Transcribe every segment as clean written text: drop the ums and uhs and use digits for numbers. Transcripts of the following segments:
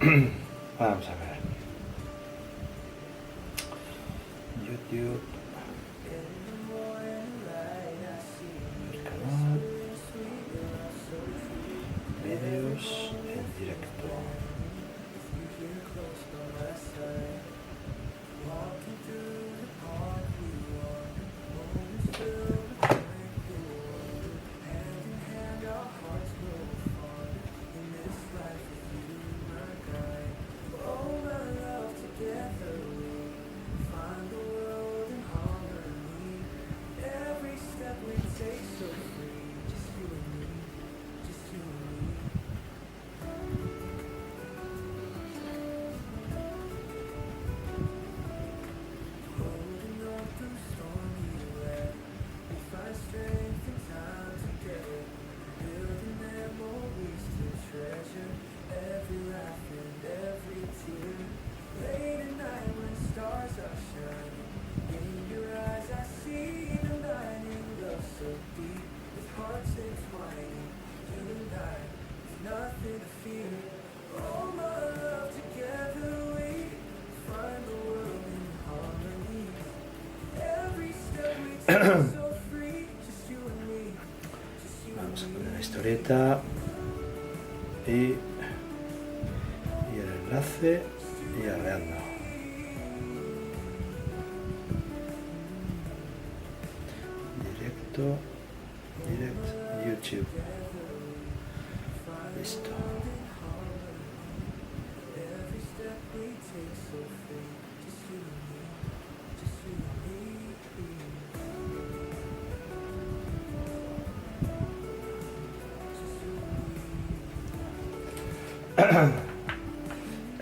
Vamos a ver. YouTube. El canal. Vídeos en directo. Vamos a poner la historieta y el enlace y arreando. Direct YouTube. Listo.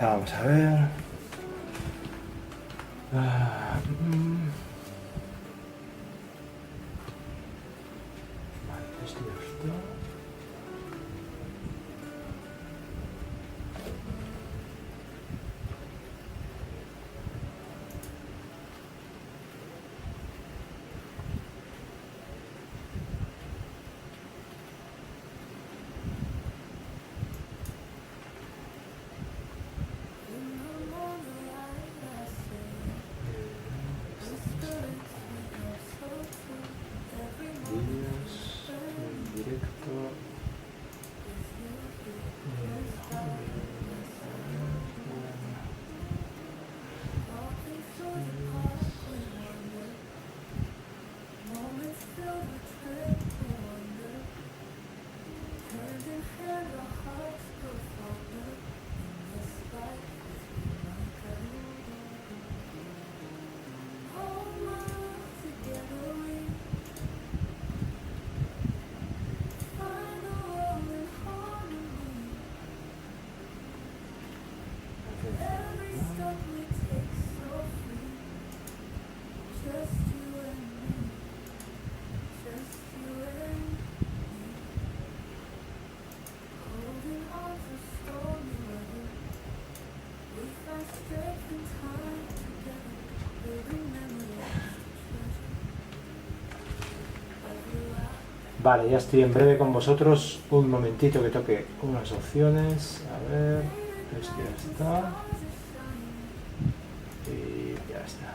Vamos a ver. Vale, esto ya está. Vídeos en directo. Vale, ya estoy en breve con vosotros. Un momentito que toque unas opciones. A ver, esto ya está. Y ya está.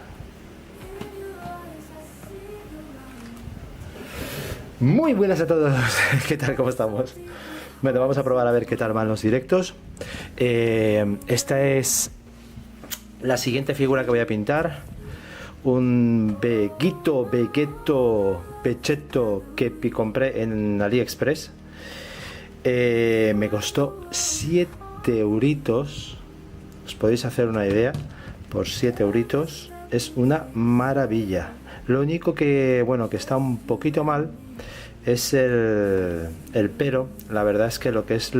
Muy buenas a todos. ¿Qué tal? ¿Cómo estamos? Bueno, vamos a probar a ver qué tal van los directos. Esta es la siguiente figura que voy a pintar. Un Vegetto Pechetto que compré en AliExpress. Me costó 7 euritos. Os podéis hacer una idea. Por 7 euritos es una maravilla. Lo único que, bueno, que está un poquito mal es el pero. La verdad es que lo que es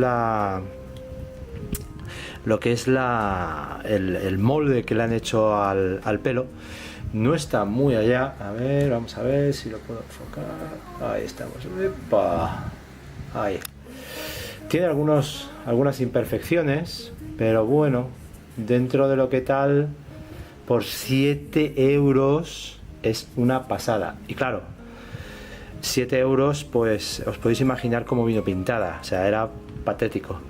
el molde que le han hecho al pelo no está muy allá. A ver, vamos a ver si lo puedo enfocar. Ahí estamos. ¡Epa! Ahí. Tiene algunas imperfecciones, pero bueno, dentro de lo que tal, por 7 euros es una pasada. Y claro, 7 euros, pues os podéis imaginar cómo vino pintada. O sea, era patético.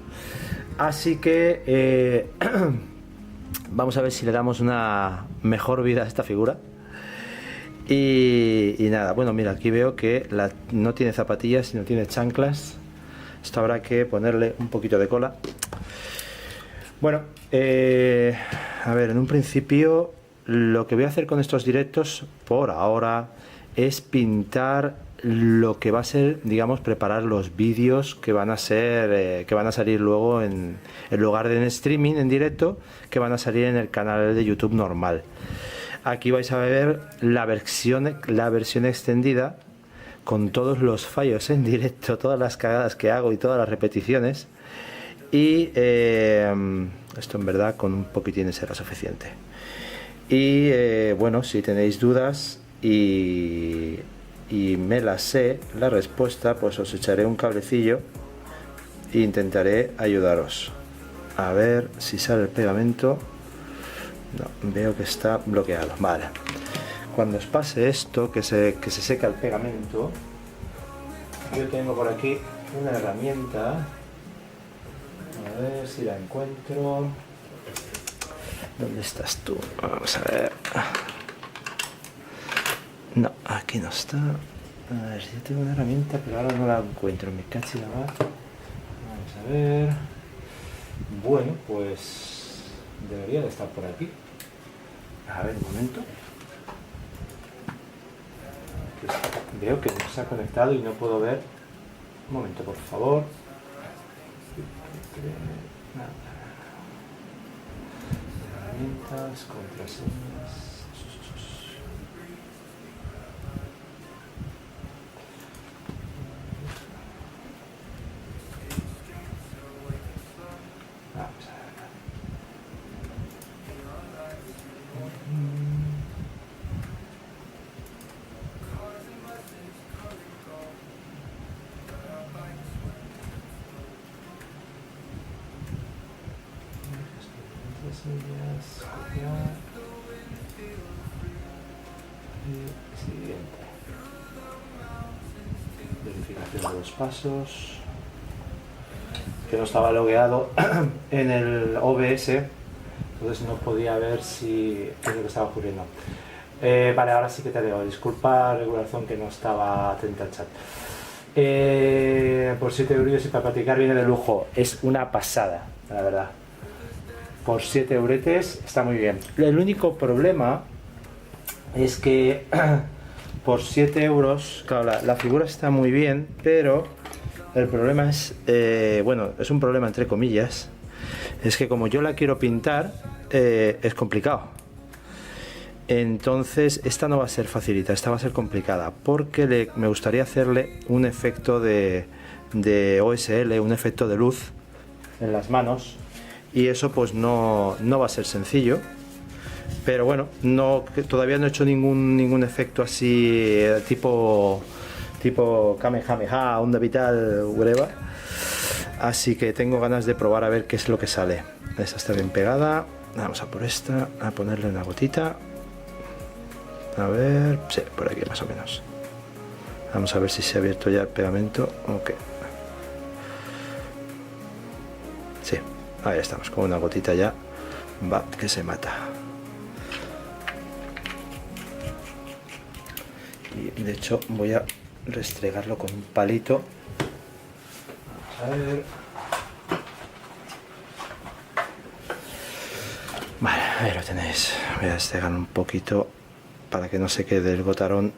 Así que vamos a ver si le damos una mejor vida a esta figura. Y nada, bueno, mira, aquí veo que no tiene zapatillas, sino tiene chanclas. Esto habrá que ponerle un poquito de cola. Bueno, a ver, en un principio lo que voy a hacer con estos directos por ahora es pintar lo que va a ser, digamos, preparar los vídeos que van a ser, que van a salir luego en lugar de en streaming, en directo, que van a salir en el canal de YouTube normal. Aquí vais a ver la versión extendida con todos los fallos en directo, todas las cagadas que hago y todas las repeticiones. Y esto en verdad con un poquitín será suficiente. Y bueno, si tenéis dudas y me la sé la respuesta, pues os echaré un cablecillo e intentaré ayudaros. A ver si sale el pegamento. No, veo que está bloqueado. Vale. Cuando os pase esto, que se seca el pegamento, yo tengo por aquí una herramienta. A ver si la encuentro. ¿Dónde estás tú? Vamos a ver. No, aquí no está. A ver, yo tengo una herramienta, pero ahora no la encuentro. Me cachi la mar. Vamos a ver. Bueno, pues debería de estar por aquí. A ver, un momento. Pues veo que no se ha conectado y no puedo ver. Un momento, por favor. Herramientas, contraseñas. Copiar. Y siguiente. Verificación de los pasos. Que no estaba logueado en el OBS, entonces no podía ver qué es lo que estaba ocurriendo. Vale, ahora sí que te leo. Disculpa, regulación, que no estaba atenta al chat. Por 7 euros y para practicar viene de lujo. Es una pasada, la verdad. Por 7 euretes está muy bien. El único problema es que por 7 euros, claro, la figura está muy bien, pero el problema es, bueno, es un problema entre comillas, es que como yo la quiero pintar, es complicado. Entonces esta no va a ser facilita, esta va a ser complicada, porque me gustaría hacerle un efecto de OSL, un efecto de luz en las manos. Y eso pues no va a ser sencillo, pero bueno, todavía no he hecho ningún efecto así tipo Kamehameha, onda vital, whatever. Así que tengo ganas de probar a ver qué es lo que sale. Esta está bien pegada. Vamos a por esta, a ponerle una gotita. A ver, sí, por aquí más o menos. Vamos a ver si se ha abierto ya el pegamento. Ok. Sí. Ahí estamos, con una gotita ya va que se mata. Y de hecho voy a restregarlo con un palito. Vamos a ver. Vale, ahí lo tenéis. Voy a restregar un poquito para que no se quede el gotarón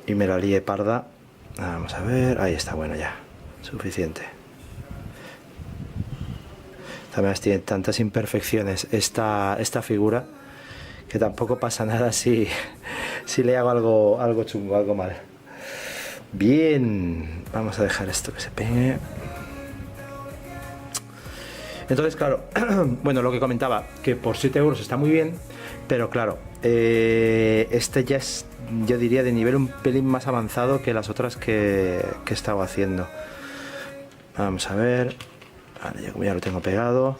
y me la líe parda. Vamos a ver, ahí está, bueno ya, suficiente. Además tiene tantas imperfecciones esta figura que tampoco pasa nada si le hago algo chungo, algo mal. Bien, vamos a dejar esto que se pegue. Entonces, claro, bueno, lo que comentaba, que por 7 euros está muy bien, pero claro, este ya es, yo diría, de nivel un pelín más avanzado que las otras que he estado haciendo. Vamos a ver. Vale, ya lo tengo pegado.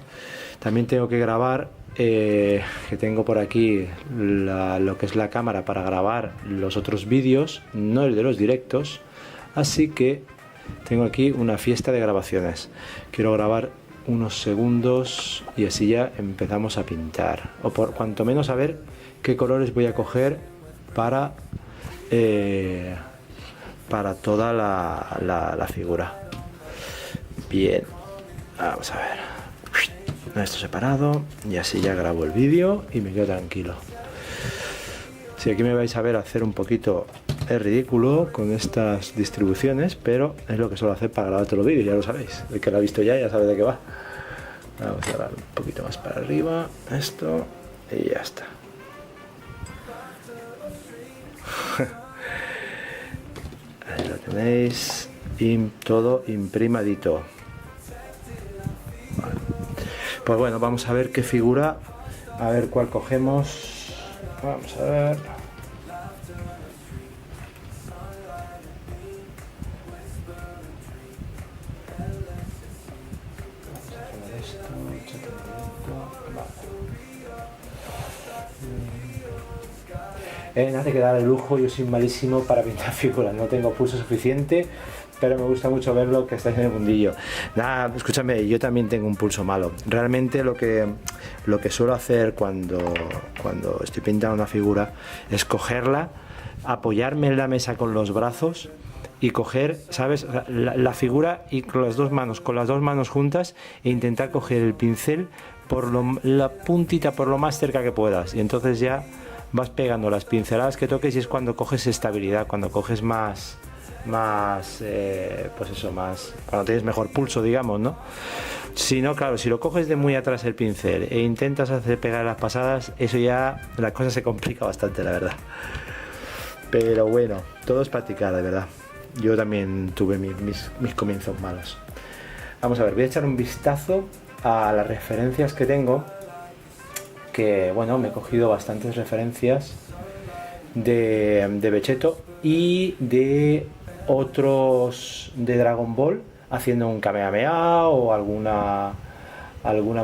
También tengo que grabar, que tengo por aquí lo que es la cámara para grabar los otros vídeos, no el de los directos. Así que tengo aquí una fiesta de grabaciones. Quiero grabar unos segundos y así ya empezamos a pintar, o por cuanto menos a ver qué colores voy a coger para toda la figura. Bien, vamos a ver, esto separado y así ya grabo el vídeo y me quedo tranquilo. Si aquí me vais a ver hacer un poquito el ridículo con estas distribuciones, pero es lo que suelo hacer para grabar todos los vídeos, ya lo sabéis. El que lo ha visto ya sabe de qué va. Vamos a dar un poquito más para arriba, esto, y ya está. Ahí lo tenéis, todo imprimadito. Vale. Pues bueno, vamos a ver qué figura, a ver cuál cogemos. Vamos a ver. Nada de quedar de lujo, yo soy malísimo para pintar figuras, no tengo pulso suficiente, pero me gusta mucho ver lo que estáis en el mundillo. Nada, escúchame, yo también tengo un pulso malo. Realmente lo que suelo hacer cuando estoy pintando una figura es cogerla, apoyarme en la mesa con los brazos y coger, ¿sabes? La figura y con las dos manos juntas e intentar coger el pincel por la puntita, por lo más cerca que puedas, y entonces ya vas pegando las pinceladas que toques y es cuando coges estabilidad, cuando coges más pues eso, cuando tienes mejor pulso, digamos, ¿no? Si no, claro, si lo coges de muy atrás el pincel e intentas hacer pegar las pasadas, eso ya la cosa se complica bastante, la verdad. Pero bueno, todo es practicar, de verdad. Yo también tuve mis comienzos malos. Vamos a ver, voy a echar un vistazo a las referencias que tengo, que bueno, me he cogido bastantes referencias de Vegetto y de otros de Dragon Ball haciendo un Kamehameha o alguna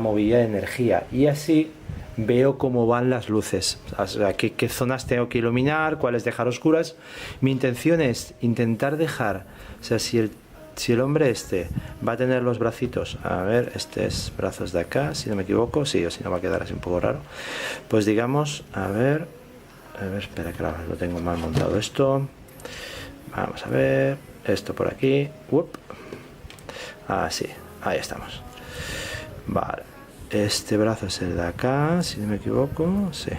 movida de energía, y así veo cómo van las luces, o sea, qué zonas tengo que iluminar, cuáles dejar oscuras. Mi intención es intentar dejar, o sea, si el hombre este va a tener los bracitos, a ver, este es brazos de acá, si no me equivoco, sí, o si no va a quedar así un poco raro, pues digamos, a ver, espera que lo tengo mal montado esto, vamos a ver, esto por aquí, así, ahí estamos, vale, este brazo es el de acá, si no me equivoco, sí,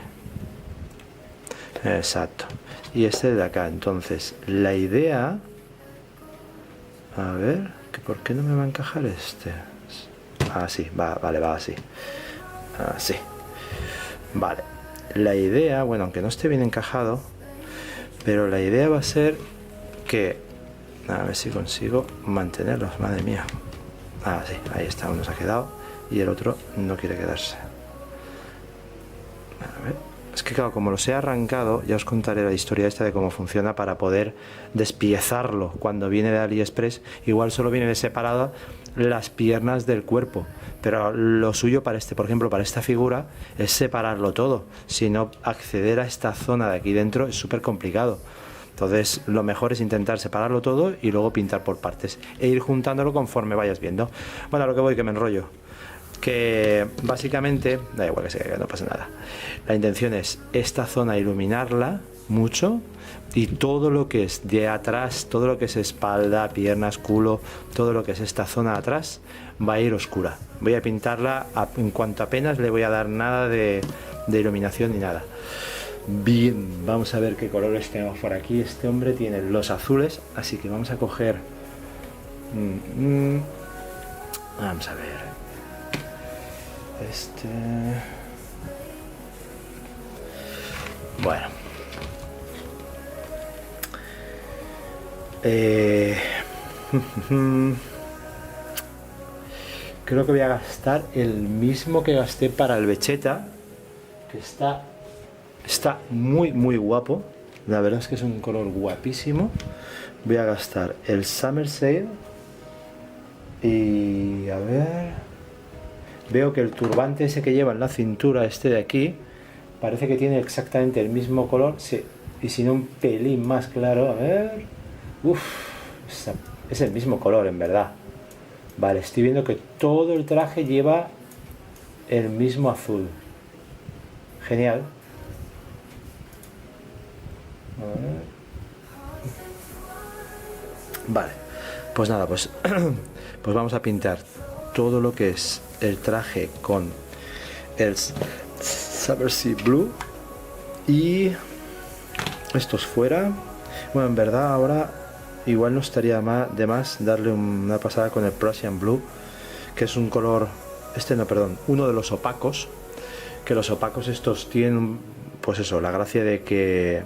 exacto, y este de acá. Entonces la idea, a ver, ¿por qué no me va a encajar este? Sí, vale, va así. Así. Vale. La idea, bueno, aunque no esté bien encajado, pero la idea va a ser que, a ver si consigo mantenerlos, madre mía. Sí, ahí está, uno se ha quedado y el otro no quiere quedarse. A ver. Es que claro, como los he arrancado, ya os contaré la historia esta de cómo funciona para poder despiezarlo. Cuando viene de AliExpress, igual solo viene de separada las piernas del cuerpo, pero lo suyo para por ejemplo, para esta figura es separarlo todo. Si no, acceder a esta zona de aquí dentro es súper complicado. Entonces lo mejor es intentar separarlo todo y luego pintar por partes e ir juntándolo conforme vayas viendo. Bueno, a lo que voy, que me enrollo. Que básicamente, da igual que se caiga, no pasa nada. La intención es esta zona iluminarla mucho y todo lo que es de atrás, todo lo que es espalda, piernas, culo, todo lo que es esta zona de atrás va a ir oscura. Voy a pintarla en cuanto apenas le voy a dar nada de iluminación ni nada. Bien, vamos a ver qué colores tenemos por aquí. Este hombre tiene los azules, así que vamos a coger... Vamos a ver. Bueno, creo que voy a gastar el mismo que gasté para el Vegeta, que está muy guapo. La verdad es que es un color guapísimo. Voy a gastar el Summer Sale y a ver... Veo que el turbante ese que lleva en la cintura, este de aquí, parece que tiene exactamente el mismo color, sí, y si no un pelín más claro, a ver... es el mismo color en verdad. Vale, estoy viendo que todo el traje lleva el mismo azul. Genial. A ver. Vale, pues nada, pues, pues vamos a pintar todo lo que es el traje con el Submersea Blue y estos fuera. Bueno, en verdad ahora igual no estaría de más darle una pasada con el Prussian Blue, que es un color, uno de los opacos, que los opacos estos tienen, pues eso, la gracia de que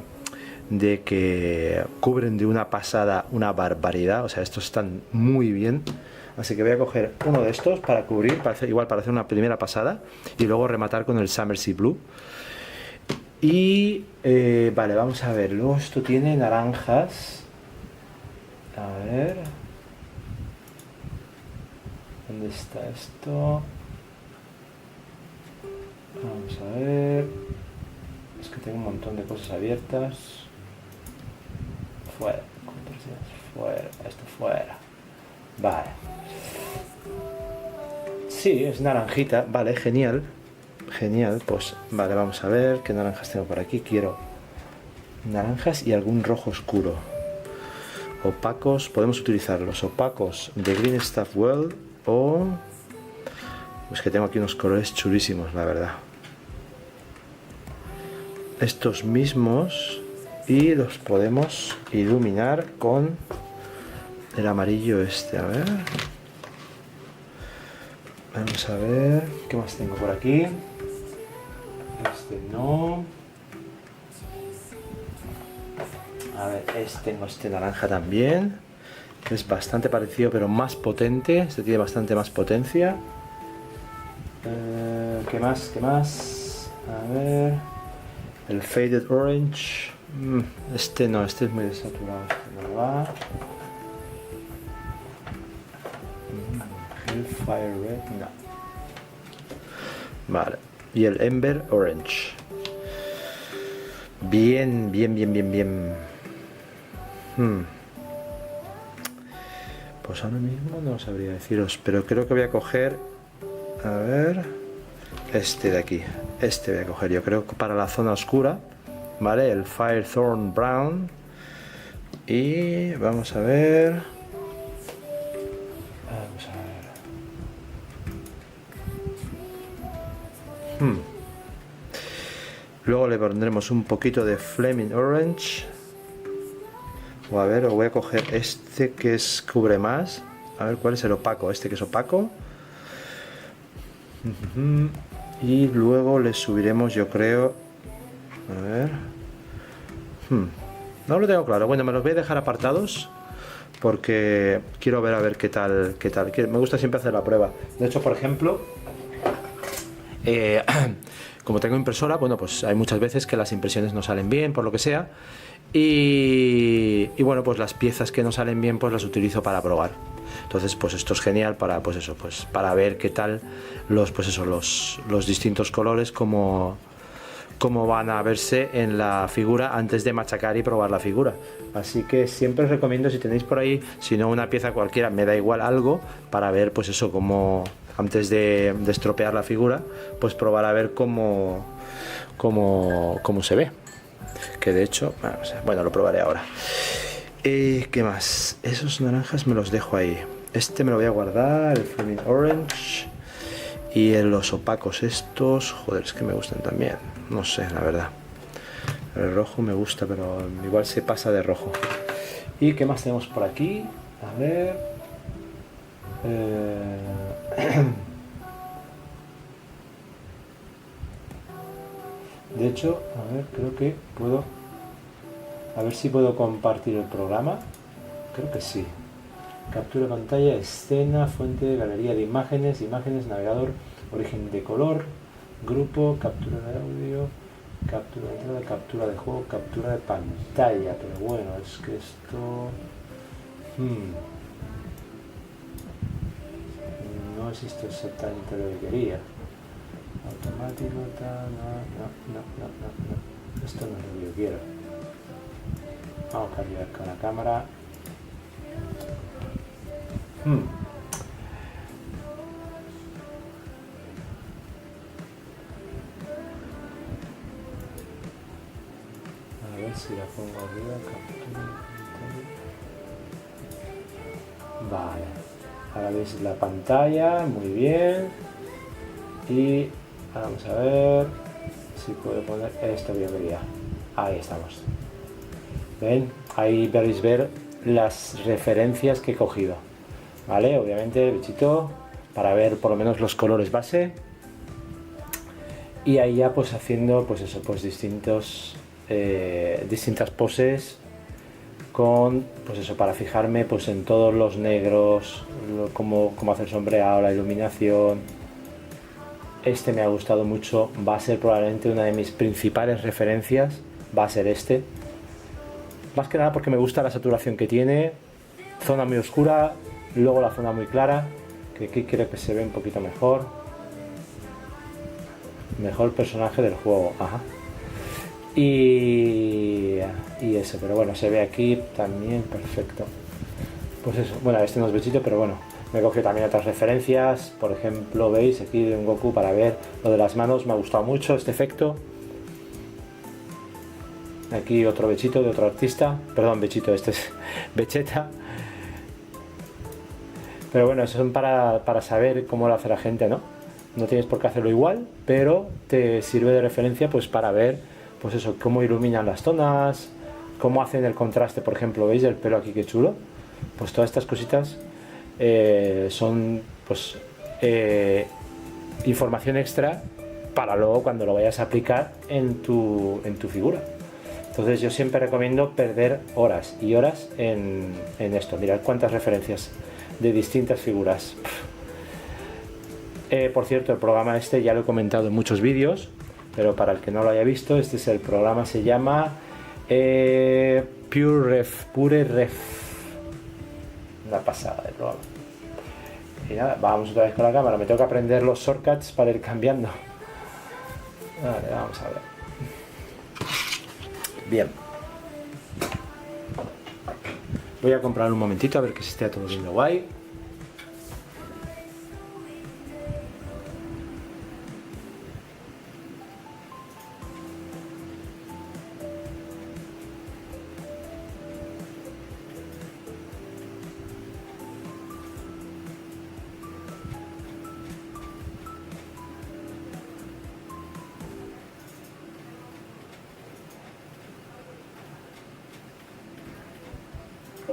cubren de una pasada una barbaridad. O sea, estos están muy bien, así que voy a coger uno de estos para cubrir, para hacer una primera pasada y luego rematar con el Submersea Blue. Y vale, vamos a ver, luego esto tiene naranjas. A ver, ¿dónde está esto? Vamos a ver, es que tengo un montón de cosas abiertas. Fuera, fuera, esto fuera. Vale. Sí, es naranjita, vale, genial. Genial, pues vale, vamos a ver qué naranjas tengo por aquí. Quiero naranjas y algún rojo oscuro. Opacos, podemos utilizar los opacos de Green Stuff Well o... Es que tengo aquí unos colores chulísimos, la verdad. Estos mismos y los podemos iluminar con el amarillo este, a ver. Vamos a ver, ¿qué más tengo por aquí? Este no. A ver, tengo este naranja también, que es bastante parecido pero más potente. Este tiene bastante más potencia. ¿Qué más? ¿Qué más? A ver, el Faded Orange. Este no, este es muy desaturado, este no va. Hellfire Red, no. Vale, y el Ember Orange. Bien, bien, bien, bien, bien. Pues ahora mismo no sabría deciros, pero creo que voy a coger, a ver, este de aquí. Este voy a coger, yo creo que para la zona oscura, ¿vale? El Firethorn Brown. Y vamos a ver. Vamos a ver. Luego le pondremos un poquito de Flaming Orange. O a ver, o voy a coger este que cubre más. A ver cuál es el opaco. Este que es opaco. Y luego le subiremos, yo creo. A ver. No lo tengo claro. Bueno, me los voy a dejar apartados porque quiero ver a ver qué tal. Me gusta siempre hacer la prueba. De hecho, por ejemplo, como tengo impresora, bueno, pues hay muchas veces que las impresiones no salen bien, por lo que sea. Y bueno, pues las piezas que no salen bien, pues las utilizo para probar. Entonces, pues esto es genial para, pues eso, pues para ver qué tal los distintos colores, cómo van a verse en la figura antes de machacar y probar la figura. Así que siempre os recomiendo, si tenéis por ahí, si no una pieza cualquiera, me da igual algo, para ver pues eso, cómo antes de estropear la figura, pues probar a ver cómo se ve. Que de hecho, bueno, lo probaré ahora. ¿Qué más? Esos naranjas me los dejo ahí. Este me lo voy a guardar, el Flaming Orange. Y los opacos estos, joder, es que me gustan también. No sé, la verdad. El rojo me gusta, pero igual se pasa de rojo. ¿Y qué más tenemos por aquí? A ver. De hecho, a ver, creo que puedo... A ver si puedo compartir el programa. Creo que sí. Captura de pantalla, escena, fuente, galería de imágenes, navegador, origen de color, grupo, captura de audio, captura de entrada, captura de juego, captura de pantalla. Pero bueno, es que esto... No es esto exactamente lo que quería. Automático, no. Esto no es lo que yo quiero. Vamos a cambiar con la cámara. si la pongo arriba, captura. Vale, ahora veis la pantalla, muy bien. Y vamos a ver si puedo poner esta biografía. Ahí estamos. ¿Ven? Ahí podéis ver las referencias que he cogido. ¿Vale? Obviamente, bichito, para ver por lo menos los colores base. Y ahí ya pues haciendo pues eso, pues distintas poses con pues eso, para fijarme pues en todos los negros, cómo hacer sombreado, la iluminación. Este me ha gustado mucho, va a ser probablemente una de mis principales referencias, va a ser este. Más que nada porque me gusta la saturación que tiene, zona muy oscura, luego la zona muy clara, que aquí creo que se ve un poquito mejor. Mejor personaje del juego, ajá. Y eso, pero bueno, se ve aquí también perfecto. Pues eso, bueno, este no es bichito, pero bueno, me he cogido también otras referencias. Por ejemplo, veis aquí de un Goku para ver lo de las manos, me ha gustado mucho este efecto. Aquí otro bichito de otro artista, perdón, bichito, este es Vegeta. Pero bueno, eso son para saber cómo lo hace la gente, ¿no? No tienes por qué hacerlo igual, pero te sirve de referencia pues para ver pues eso, cómo iluminan las zonas, cómo hacen el contraste. Por ejemplo, ¿veis el pelo aquí qué chulo? Pues todas estas cositas son pues información extra para luego cuando lo vayas a aplicar en tu figura. Entonces yo siempre recomiendo perder horas y horas en esto. Mirad cuántas referencias de distintas figuras. Por cierto, el programa este ya lo he comentado en muchos vídeos, pero para el que no lo haya visto, este es el programa, se llama PureRef. Una pasada de programa. Y nada, vamos otra vez con la cámara, me tengo que aprender los shortcuts para ir cambiando. Vale, vamos a ver. Bien. Voy a comprar un momentito a ver que se esté todo viendo guay.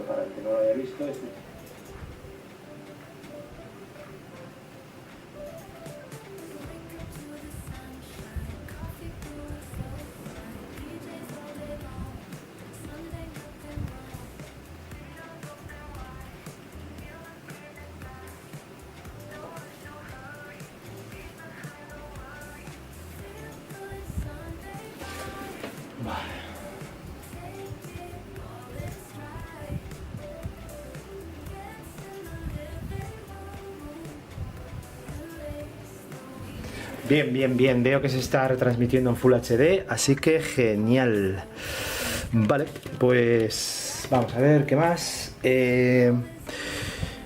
Para el que no lo haya visto, este. Vale. Bien, veo que se está retransmitiendo en Full HD, así que genial. Vale, pues vamos a ver qué más.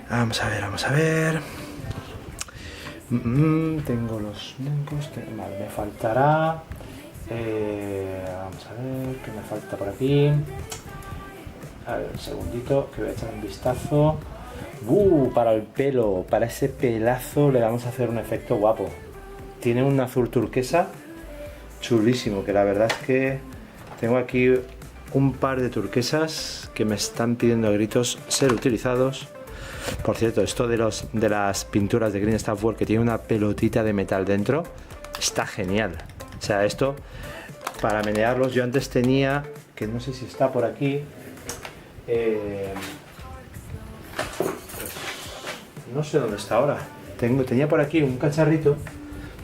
Vamos a ver. Tengo los blancos, vale, me faltará. Vamos a ver qué me falta por aquí. A ver, un segundito, que voy a echar un vistazo. Para el pelo, para ese pelazo le vamos a hacer un efecto guapo. Tiene un azul turquesa chulísimo, que la verdad es que tengo aquí un par de turquesas que me están pidiendo a gritos ser utilizados. Por cierto, esto de las pinturas de Green Stuff World, que tiene una pelotita de metal dentro, está genial. O sea, esto para menearlos, yo antes tenía, que no sé si está por aquí, no sé dónde está ahora. Tenía por aquí un cacharrito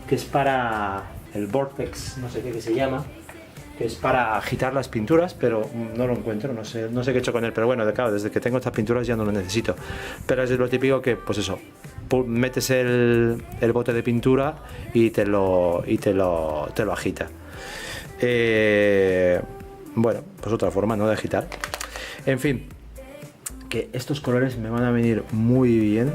que es para el Vortex, no sé qué se llama, que es para agitar las pinturas, pero no lo encuentro, no sé qué he hecho con él, pero bueno, claro, desde que tengo estas pinturas ya no lo necesito. Pero es lo típico que, pues eso, metes el bote de pintura y te lo agita. Bueno, pues otra forma, ¿no?, de agitar. En fin, que estos colores me van a venir muy bien,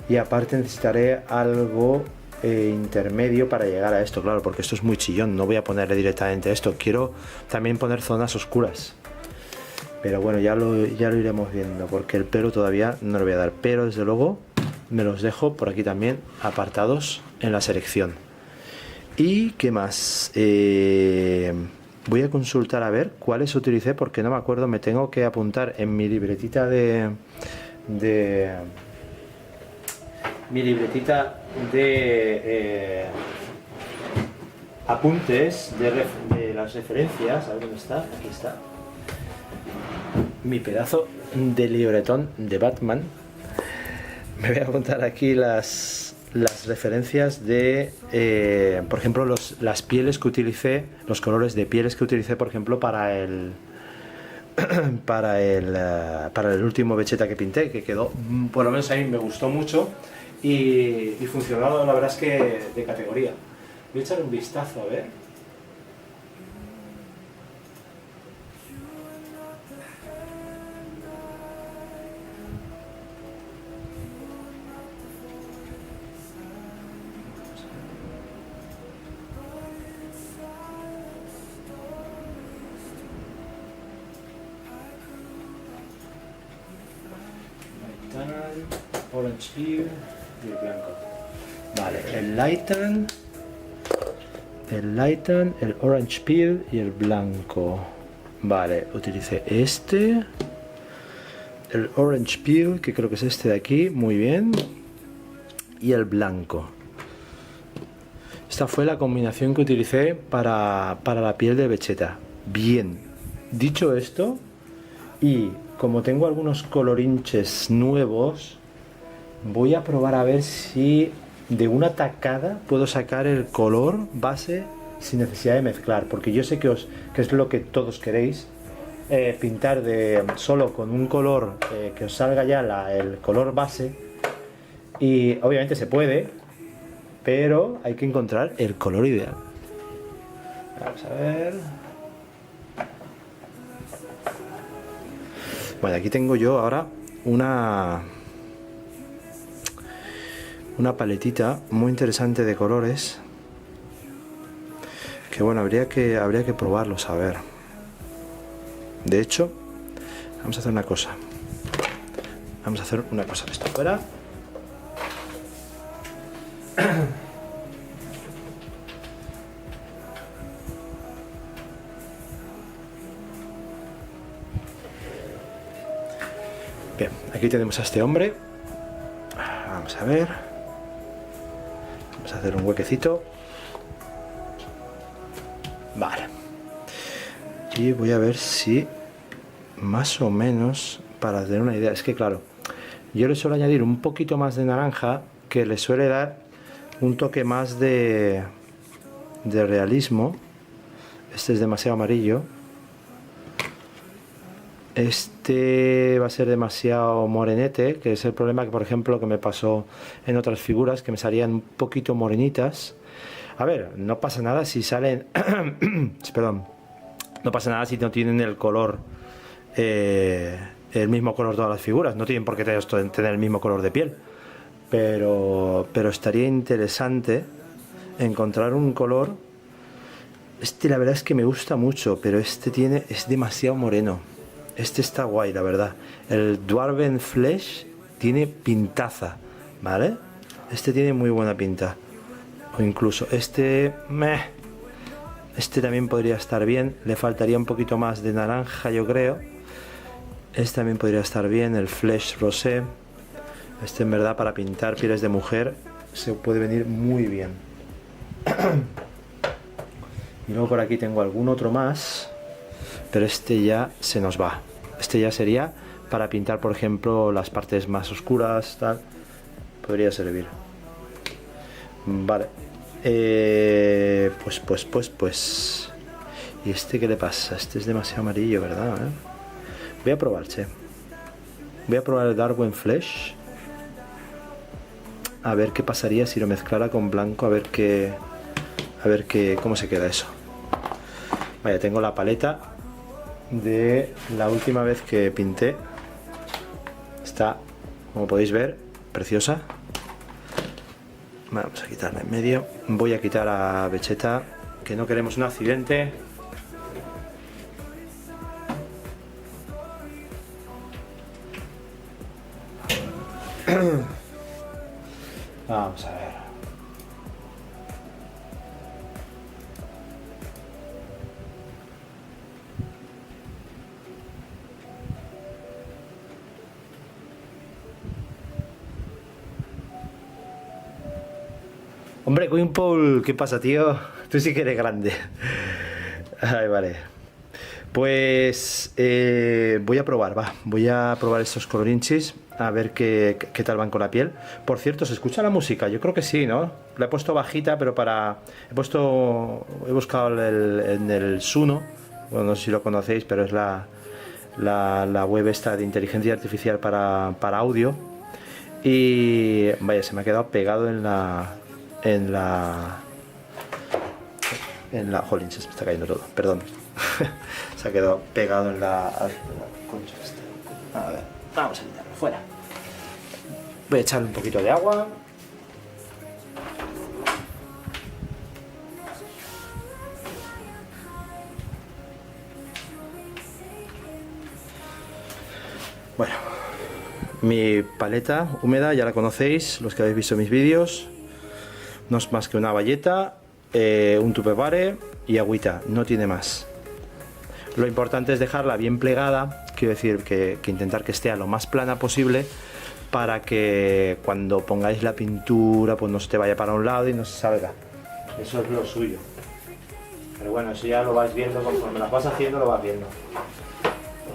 y aparte necesitaré algo intermedio para llegar a esto, claro, porque esto es muy chillón, no voy a ponerle directamente esto, quiero también poner zonas oscuras. Pero bueno, ya lo iremos viendo, porque el pelo todavía no lo voy a dar, pero desde luego me los dejo por aquí también apartados en la selección. ¿Y qué más? Voy a consultar a ver cuáles utilicé, porque no me acuerdo, me tengo que apuntar en mi libretita apuntes de las referencias. A ver dónde está, aquí está mi pedazo de libretón de Batman. Me voy a apuntar aquí las referencias de, por ejemplo, las pieles que utilicé, los colores de pieles que utilicé, por ejemplo, para el último Vegeta que pinté, que quedó, por lo menos a mí me gustó mucho y funcionó, la verdad es que de categoría. Voy a echar un vistazo a ver. Orange Peel y el blanco. Vale, el Lighten, el Orange Peel y el blanco. Vale, utilicé el Orange Peel, que creo que es este de aquí, muy bien, y el blanco. Esta fue la combinación que utilicé para la piel de Vegeta. Bien, dicho esto, y como tengo algunos colorinches nuevos, voy a probar a ver si de una tacada puedo sacar el color base sin necesidad de mezclar, porque yo sé que es lo que todos queréis, pintar solo con un color, que os salga ya el color base, y obviamente se puede, pero hay que encontrar el color ideal. Vamos a ver. Bueno, aquí tengo yo ahora una paletita muy interesante de colores, que bueno, habría que probarlos a ver. De hecho, vamos a hacer una cosa. Esto fuera. Bien, aquí tenemos a este hombre. Vamos a ver. Vamos a hacer un huequecito. Vale. Y voy a ver si más o menos, para tener una idea, es que claro, yo le suelo añadir un poquito más de naranja, que le suele dar un toque más de realismo. Este es demasiado amarillo. Este va a ser demasiado morenete, que es el problema que, por ejemplo, que me pasó en otras figuras, que me salían un poquito morenitas. A ver, no pasa nada si salen perdón, no pasa nada si no tienen el color, el mismo color todas las figuras, no tienen por qué tener el mismo color de piel, pero estaría interesante encontrar un color. La verdad es que me gusta mucho, pero es demasiado moreno. Este está guay, la verdad. El Dwarven Flesh tiene pintaza, ¿vale? Este tiene muy buena pinta. O incluso este también podría estar bien. Le faltaría un poquito más de naranja, yo creo. Este también podría estar bien, el Flesh Rosé. Este, en verdad, para pintar pieles de mujer se puede venir muy bien. Y luego por aquí tengo algún otro más, pero este ya se nos va. Este ya sería para pintar, por ejemplo, las partes más oscuras, tal. Podría servir. Vale. Pues. ¿Y este qué le pasa? Este es demasiado amarillo, ¿verdad? Voy a probar, che. Voy a probar el Dwarven Flesh. A ver qué pasaría si lo mezclara con blanco, a ver cómo se queda eso. Vaya, tengo la paleta de la última vez que pinté. Está, como podéis ver, preciosa. Vamos a quitarla en medio. Voy a quitar a Vegeta, que no queremos un accidente. Vamos a ver. Hombre, Queenpole, ¿qué pasa, tío? Tú sí que eres grande. Ay, vale. Pues voy a probar, voy a probar estos colorinchis, a ver qué tal van con la piel. Por cierto, ¿se escucha la música? Yo creo que sí, ¿no? La he puesto bajita, pero he buscado en el Suno, bueno, no sé si lo conocéis, pero es la web esta de inteligencia artificial para audio. Y vaya, se me ha quedado pegado jolín, se me está cayendo todo, perdón. Se ha quedado pegado en la concha esta. A ver, vamos a quitarlo fuera. Voy a echarle un poquito de agua. Bueno, mi paleta húmeda ya la conocéis, los que habéis visto mis vídeos. No es más que una bayeta, un tupperware y agüita, no tiene más. Lo importante es dejarla bien plegada, quiero decir que intentar que esté a lo más plana posible, para que cuando pongáis la pintura pues no se te vaya para un lado y no se salga. Eso es lo suyo. Pero bueno, eso ya lo vais viendo conforme las vas haciendo, lo vas viendo.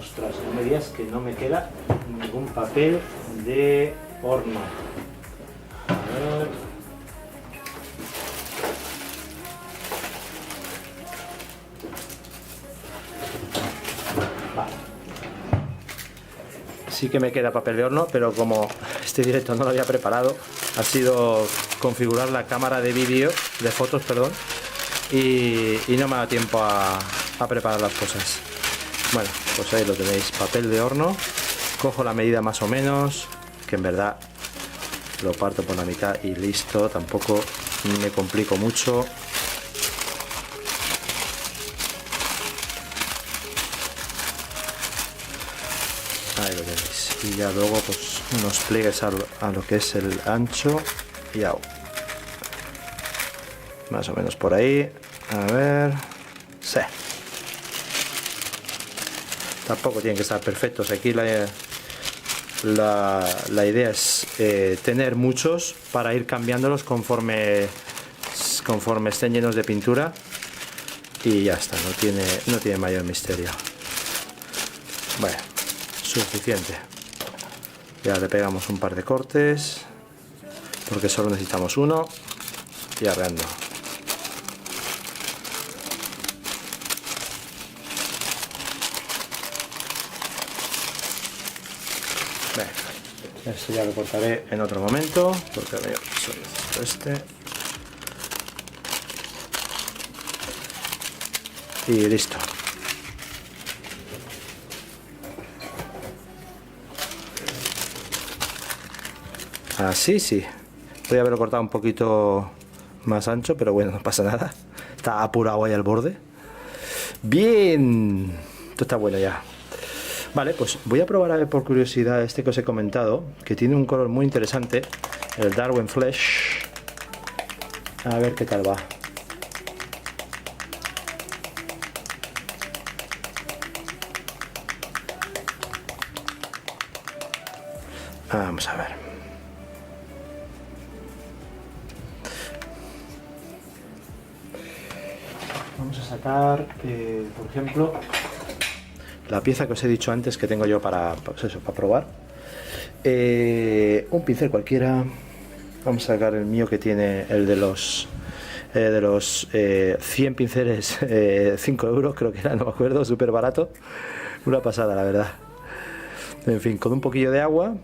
Ostras, no me digas que no me queda ningún papel de horno. A ver. Sí que me queda papel de horno, pero como este directo no lo había preparado, ha sido configurar la cámara de vídeo, de fotos, perdón, y no me da tiempo a preparar las cosas. Bueno, pues ahí lo tenéis, papel de horno. Cojo la medida más o menos, que en verdad lo parto por la mitad y listo, tampoco me complico mucho. Ahí lo tenéis. Y ya luego pues unos pliegues a lo que es el ancho y hago. Más o menos por ahí. A ver. Sí. Tampoco tienen que estar perfectos. Aquí la idea es tener muchos para ir cambiándolos conforme estén llenos de pintura. Y ya está. No tiene mayor misterio. Bueno. Suficiente. Ya le pegamos un par de cortes porque solo necesitamos uno y arreando. Venga, esto ya lo cortaré en otro momento porque ahora solo necesito este y listo. Así sí. Voy a haberlo cortado un poquito más ancho, pero bueno, no pasa nada. Está apurado ahí al borde. Bien. Esto está bueno ya. Vale, pues voy a probar a ver por curiosidad este que os he comentado, que tiene un color muy interesante, el Darwin Flesh. A ver qué tal va. Vamos a ver. Vamos a sacar, por ejemplo, la pieza que os he dicho antes que tengo yo para probar. Un pincel cualquiera. Vamos a sacar el mío que tiene el de los 100 pinceles, 5 euros creo que era, no me acuerdo, súper barato. Una pasada, la verdad. En fin, con un poquillo de agua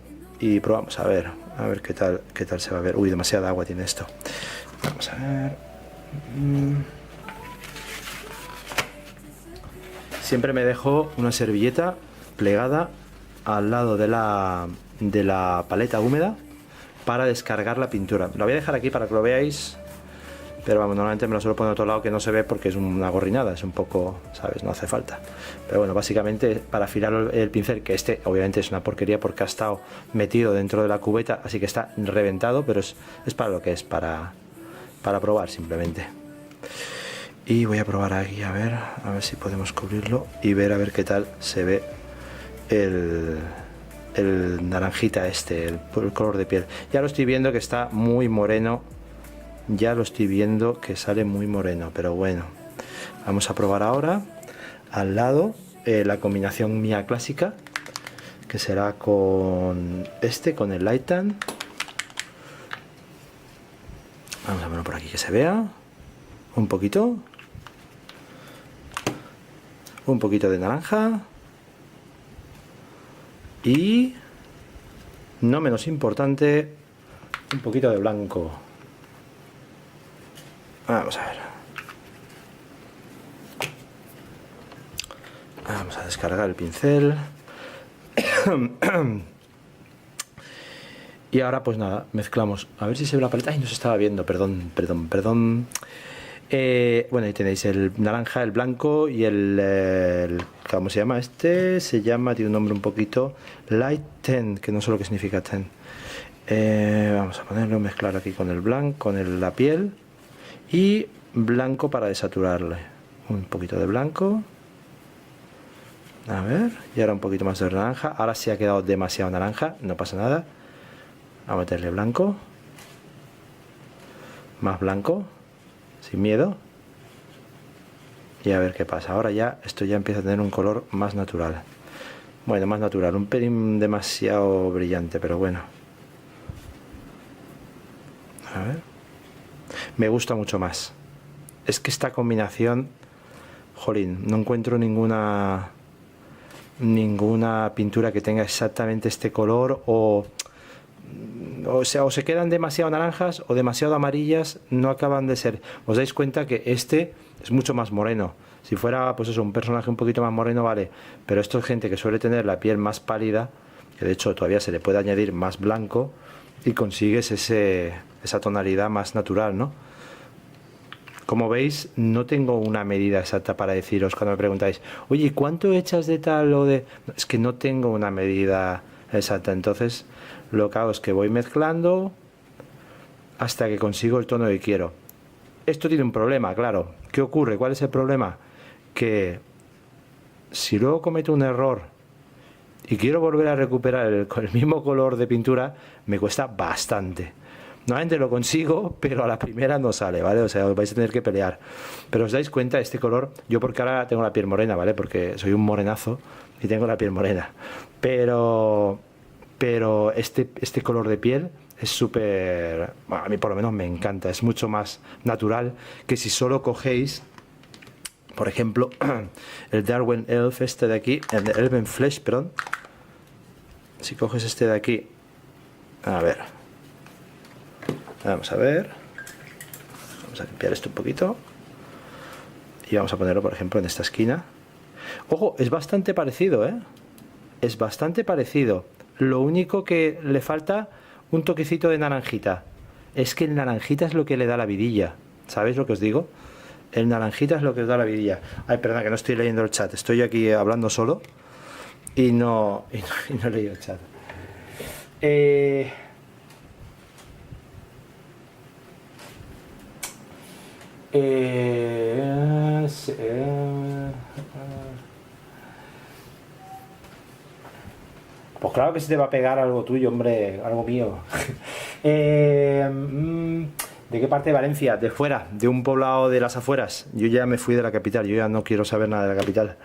y probamos a ver qué tal se va a ver. Uy, demasiada agua tiene esto. Vamos a ver. Siempre me dejo una servilleta plegada al lado de la paleta húmeda para descargar la pintura. Lo voy a dejar aquí para que lo veáis, pero vamos, normalmente me lo suelo poner a otro lado que no se ve porque es una gorrinada, es un poco, ¿sabes? No hace falta. Pero bueno, básicamente para afilar el pincel, que este obviamente es una porquería porque ha estado metido dentro de la cubeta, así que está reventado, pero es para lo que es, para probar simplemente. Y voy a probar aquí, a ver si podemos cubrirlo y ver a ver qué tal se ve el naranjita este, el color de piel. Ya lo estoy viendo que está muy moreno, ya lo estoy viendo que sale muy moreno, pero bueno, vamos a probar ahora al lado la combinación mía clásica, que será con con el Light Tan. Vamos a ponerlo por aquí que se vea un poquito de naranja y, no menos importante, un poquito de blanco. Vamos a ver. Vamos a descargar el pincel. Y ahora pues nada, mezclamos. A ver si se ve la paleta. Ay, no se estaba viendo, perdón. Bueno, ahí tenéis el naranja, el blanco y ¿cómo se llama este? Tiene un nombre un poquito, Light Tan, que no sé lo que significa Tan. Vamos a ponerlo, mezclar aquí con el blanco, con la piel, y blanco para desaturarle. Un poquito de blanco. A ver, y ahora un poquito más de naranja. Ahora sí ha quedado demasiado naranja, no pasa nada. Vamos a meterle blanco. Más blanco. Sin miedo. Y a ver qué pasa. Ahora ya esto ya empieza a tener un color más natural. Bueno, más natural. Un pelín demasiado brillante, pero bueno. A ver. Me gusta mucho más. Es que esta combinación... Jolín, no encuentro ninguna pintura que tenga exactamente este color o se quedan demasiado naranjas o demasiado amarillas, no acaban de ser. Os dais cuenta que este es mucho más moreno. Si fuera pues eso, un personaje un poquito más moreno, vale, pero esto es gente que suele tener la piel más pálida, que de hecho todavía se le puede añadir más blanco y consigues esa tonalidad más natural, ¿no? Como veis, no tengo una medida exacta para deciros cuando me preguntáis, oye, ¿cuánto echas de tal o de...? Es que no tengo una medida exacta, entonces lo que hago es que voy mezclando hasta que consigo el tono que quiero. Esto tiene un problema, claro. ¿Qué ocurre? ¿Cuál es el problema? Que si luego cometo un error y quiero volver a recuperar el mismo color de pintura, me cuesta bastante. Normalmente lo consigo, pero a la primera no sale, ¿vale? O sea, os vais a tener que pelear. Pero os dais cuenta, este color, yo porque ahora tengo la piel morena, ¿vale? Porque soy un morenazo y tengo la piel morena. Pero este color de piel es súper... Bueno, a mí por lo menos me encanta, es mucho más natural que si solo cogéis, por ejemplo, el Darwin Elf este de aquí, el Elven Flesh, perdón. Si coges este de aquí, a ver... Vamos a ver. Vamos a limpiar esto un poquito. Y vamos a ponerlo, por ejemplo, en esta esquina. Ojo, es bastante parecido, ¿eh? Es bastante parecido. Lo único que le falta un toquecito de naranjita. Es que el naranjita es lo que le da la vidilla. ¿Sabéis lo que os digo? El naranjita es lo que os da la vidilla. Ay, perdona, que no estoy leyendo el chat. Estoy aquí hablando solo y no he leído el chat. Pues claro que se te va a pegar algo tuyo, hombre, algo mío. ¿De qué parte de Valencia? De fuera, de un poblado de las afueras. Yo ya me fui de la capital, yo ya no quiero saber nada de la capital.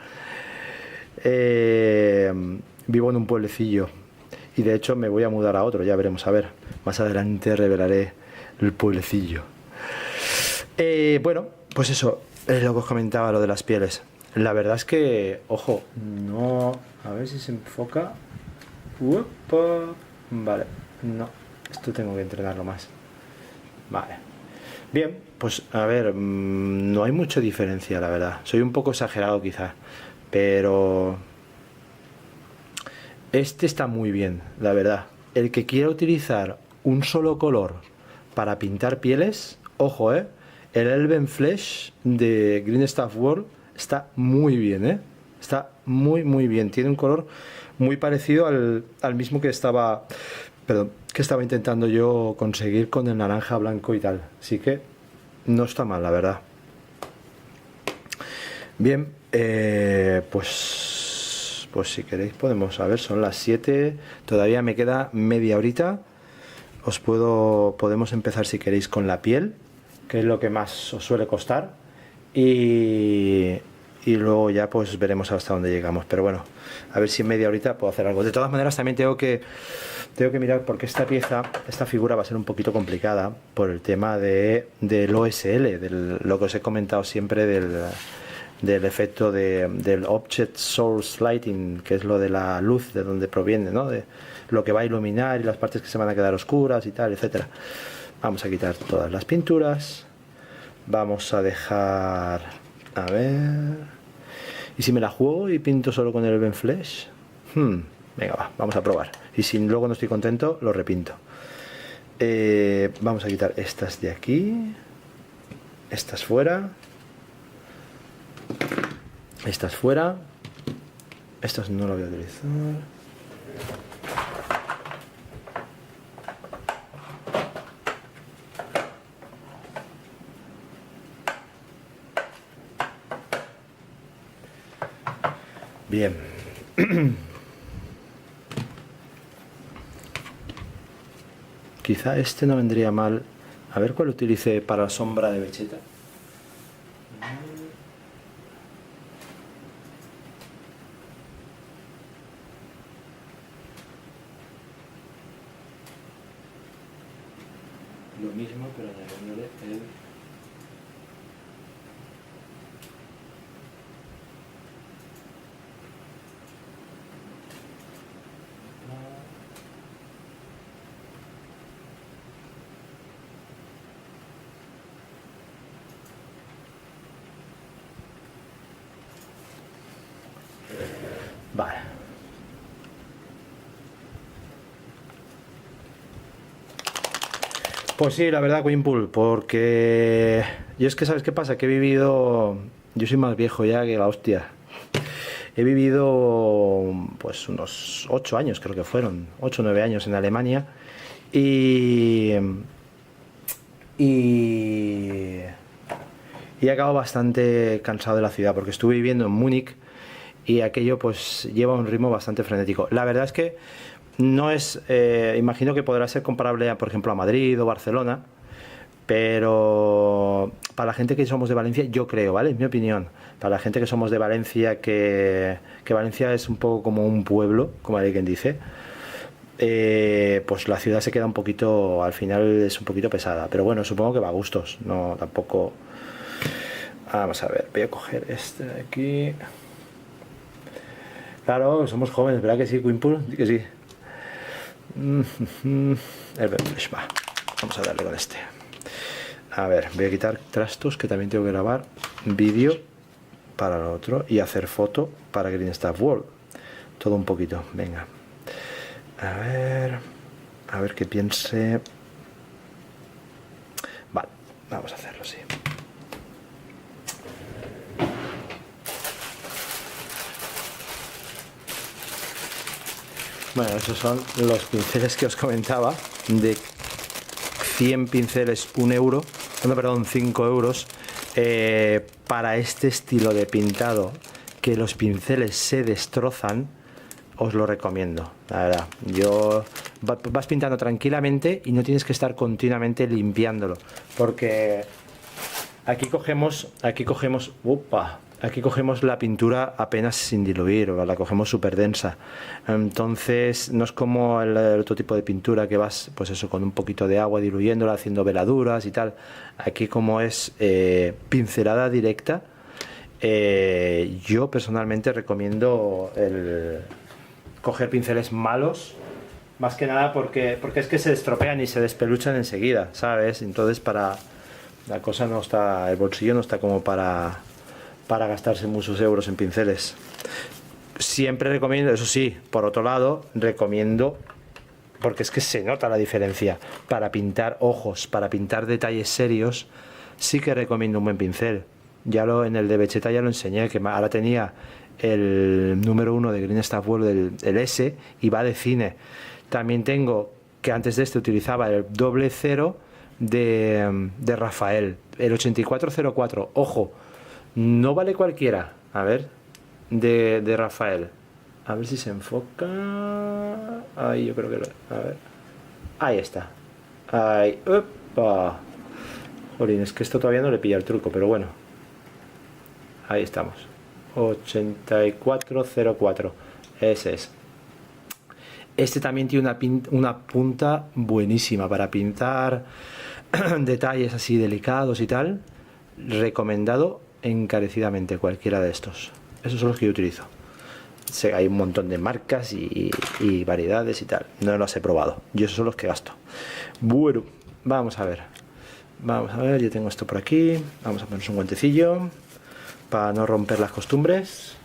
Vivo en un pueblecillo y de hecho me voy a mudar a otro, ya veremos, a ver. Más adelante revelaré el pueblecillo. Bueno, pues eso, es lo que os comentaba, lo de las pieles. La verdad es que, ojo, no... A ver si se enfoca. Upa. Vale, no, esto tengo que entrenarlo más. Vale. Bien, pues a ver, no hay mucha diferencia, la verdad. Soy un poco exagerado quizás, pero... Este está muy bien, la verdad. El que quiera utilizar un solo color para pintar pieles, ojo, el Elven Flesh de Green Stuff World está muy bien, está muy bien. Tiene un color muy parecido al mismo que estaba, perdón, que estaba intentando yo conseguir con el naranja, blanco y tal. Así que no está mal, la verdad. Bien, pues si queréis podemos, a ver, son las 7, todavía me queda media horita. Podemos empezar si queréis con la piel, que es lo que más os suele costar, y luego ya pues veremos hasta dónde llegamos. Pero bueno, a ver si en media horita puedo hacer algo. De todas maneras también tengo que mirar, porque esta figura va a ser un poquito complicada por el tema del OSL, lo que os he comentado siempre del efecto del Object Source Lighting, que es lo de la luz, de donde proviene, ¿no? De lo que va a iluminar y las partes que se van a quedar oscuras y tal, etcétera. Vamos a quitar todas las pinturas. Vamos a dejar... A ver... ¿Y si me la juego y pinto solo con el Elven Flesh? Venga, vamos a probar. Y si luego no estoy contento, lo repinto. Vamos a quitar estas de aquí. Estas fuera. Estas fuera. Estas no las voy a utilizar. Bien. Quizá este no vendría mal. A ver cuál utilice para la sombra de Vegeta. Lo mismo, pero añadiéndole el... Vale. Pues sí, la verdad, Winpool, porque yo es que, ¿sabes qué pasa? Que he vivido... Yo soy más viejo ya que la hostia. He vivido pues unos 8 años, creo que fueron, 8 o 9 años en Alemania. Y he acabado bastante cansado de la ciudad, porque estuve viviendo en Múnich y aquello pues lleva un ritmo bastante frenético. La verdad es que no es, imagino que podrá ser comparable, por ejemplo, a Madrid o Barcelona, pero para la gente que somos de Valencia, yo creo, ¿vale? Es mi opinión. Para la gente que somos de Valencia, que Valencia es un poco como un pueblo, como hay quien dice, pues la ciudad se queda un poquito, al final es un poquito pesada. Pero bueno, supongo que va a gustos, no tampoco... Vamos a ver, voy a coger este de aquí. Claro, somos jóvenes, ¿verdad que sí, Winpool? Que sí. Va, vamos a darle con este. A ver, voy a quitar trastos, que también tengo que grabar vídeo para lo otro y hacer foto para Green Stuff World. Todo un poquito, venga. A ver qué piense. Vale, vamos a hacerlo así. Bueno, esos son los pinceles que os comentaba, de 100 pinceles 1 euro, no, perdón, 5 euros, para este estilo de pintado, que los pinceles se destrozan. Os lo recomiendo, la verdad. Vas pintando tranquilamente y no tienes que estar continuamente limpiándolo, porque aquí cogemos la pintura apenas sin diluir, o la cogemos súper densa. Entonces no es como el otro tipo de pintura que vas, pues eso, con un poquito de agua diluyéndola, haciendo veladuras y tal. Aquí, como es pincelada directa, yo personalmente recomiendo coger pinceles malos, más que nada porque es que se estropean y se despeluchan enseguida, ¿sabes? Entonces la cosa no está, el bolsillo no está como para gastarse muchos euros en pinceles. Siempre recomiendo, eso sí, por otro lado, recomiendo porque es que se nota la diferencia. Para pintar ojos, para pintar detalles serios, sí que recomiendo un buen pincel. En el de Beccheta ya lo enseñé, que ahora tenía el número 1 de Green Stuff World, el S, y va de cine. También tengo, que antes de este utilizaba el 00 de Rafael, el 8404. Ojo, no vale cualquiera. A ver, de Rafael. A ver si se enfoca. Ahí yo creo que a ver. Ahí está. Ahí. ¡Opa! Jolín, es que esto todavía no le pilla el truco, pero bueno. Ahí estamos. 8404. Ese es. Este también tiene una punta buenísima para pintar detalles así delicados y tal. Recomendado encarecidamente cualquiera de estos. Esos son los que yo utilizo. Hay un montón de marcas y variedades y tal. No los he probado. Yo esos son los que gasto. Bueno, vamos a ver. Yo tengo esto por aquí. Vamos a ponernos un guantecillo para no romper las costumbres.